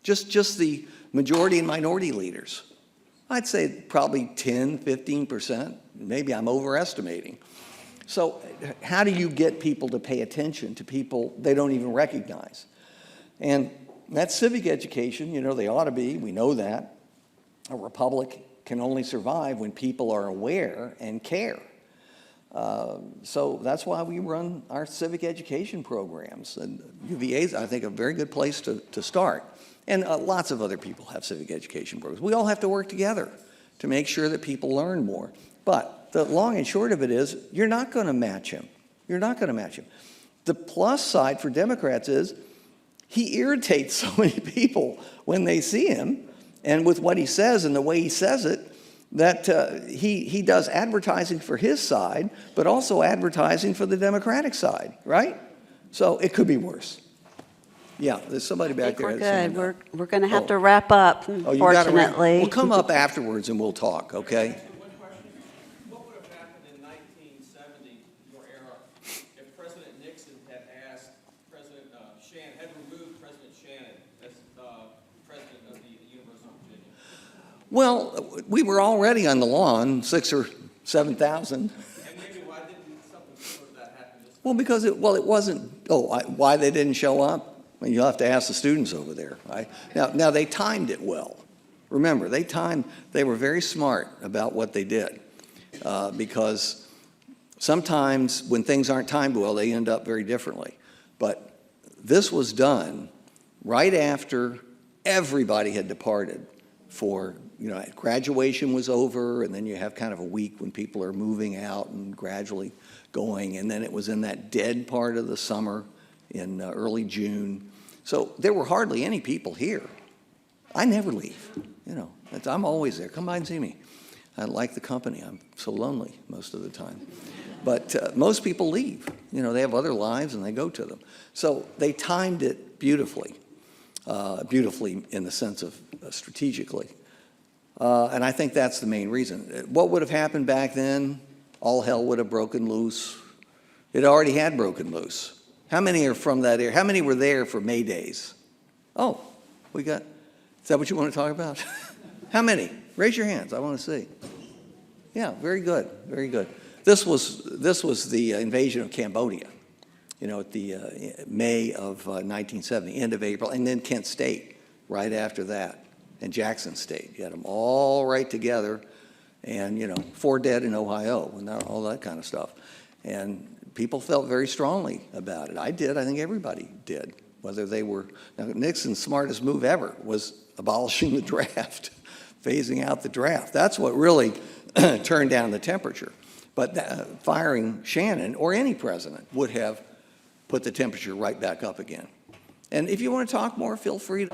Just the majority and minority leaders. I'd say probably 10, 15%. Maybe I'm overestimating. So how do you get people to pay attention to people they don't even recognize? And that's civic education. They ought to be. We know that. A republic can only survive when people are aware and care. So that's why we run our civic education programs. And UVA is, I think, a very good place to start. And lots of other people have civic education programs. We all have to work together to make sure that people learn more. But the long and short of it is, you're not going to match him. You're not going to match him. The plus side for Democrats is he irritates so many people when they see him, and with what he says and the way he says it, that he does advertising for his side, but also advertising for the Democratic side, right? So it could be worse. Yeah, there's somebody back there. We're good. We're going to have to wrap up, You gotta wrap. unfortunately. We'll come up afterwards and we'll talk, okay? One question. What would have happened in 1970, your era, if President Nixon had asked President Shannon, had removed President Shannon as president of the University of Virginia? Well, we were already on the lawn, 6,000 or 7,000. And maybe why didn't something similar to that happen this time? Well, because it wasn't, why they didn't show up? Well, you'll have to ask the students over there. Right? Now they timed it well. Remember, they were very smart about what they did, because sometimes when things aren't timed well, they end up very differently. But this was done right after everybody had departed for, graduation was over, and then you have kind of a week when people are moving out and gradually going, and then it was in that dead part of the summer in early June. So there were hardly any people here. I never leave, I'm always there. Come by and see me. I like the company. I'm so lonely most of the time. But most people leave. They have other lives and they go to them. So they timed it beautifully, beautifully in the sense of strategically. And I think that's the main reason. What would have happened back then? All hell would have broken loose. It already had broken loose. How many are from that area? How many were there for May Days? Oh, is that what you want to talk about? How many? Raise your hands. I want to see. Yeah, very good, very good. This was the invasion of Cambodia, at the May of 1970, end of April, and then Kent State right after that, and Jackson State. You had them all right together, and 4 dead in Ohio, and all that kind of stuff. And people felt very strongly about it. I did. I think everybody did. Whether they were now Nixon's smartest move ever was abolishing the draft, phasing out the draft. That's what really turned down the temperature. But firing Shannon or any president would have put the temperature right back up again. And if you want to talk more, feel free.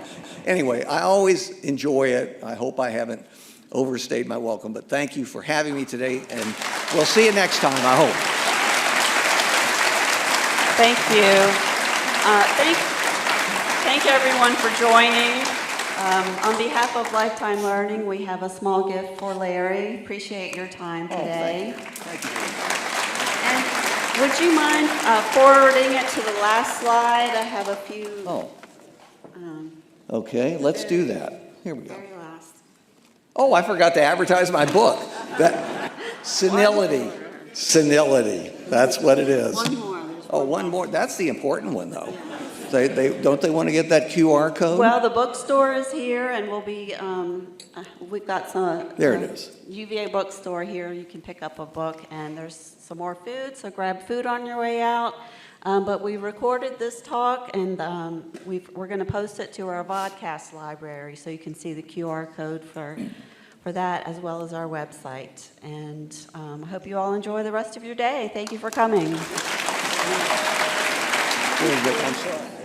Anyway, I always enjoy it. I hope I haven't overstayed my welcome, but thank you for having me today, and we'll see you next time, I hope. Thank you. Thank everyone for joining. On behalf of Lifetime Learning, we have a small gift for Larry. Appreciate your time today. Thank you. And would you mind forwarding it to the last slide? I have a few. Oh. Okay, let's do that. Here we go. Very last. Oh, I forgot to advertise my book. Senility. Senility. That's what it is. One more. Oh, one more. That's the important one, though. Don't they want to get that QR code? Well, the bookstore is here, and we'll be. We've got some. There it is. UVA bookstore here. You can pick up a book, and there's some more food. So grab food on your way out. But we recorded this talk, and we're going to post it to our vodcast library, so you can see the QR code for that, as well as our website. And I hope you all enjoy the rest of your day. Thank you for coming. Very good. I'm sorry.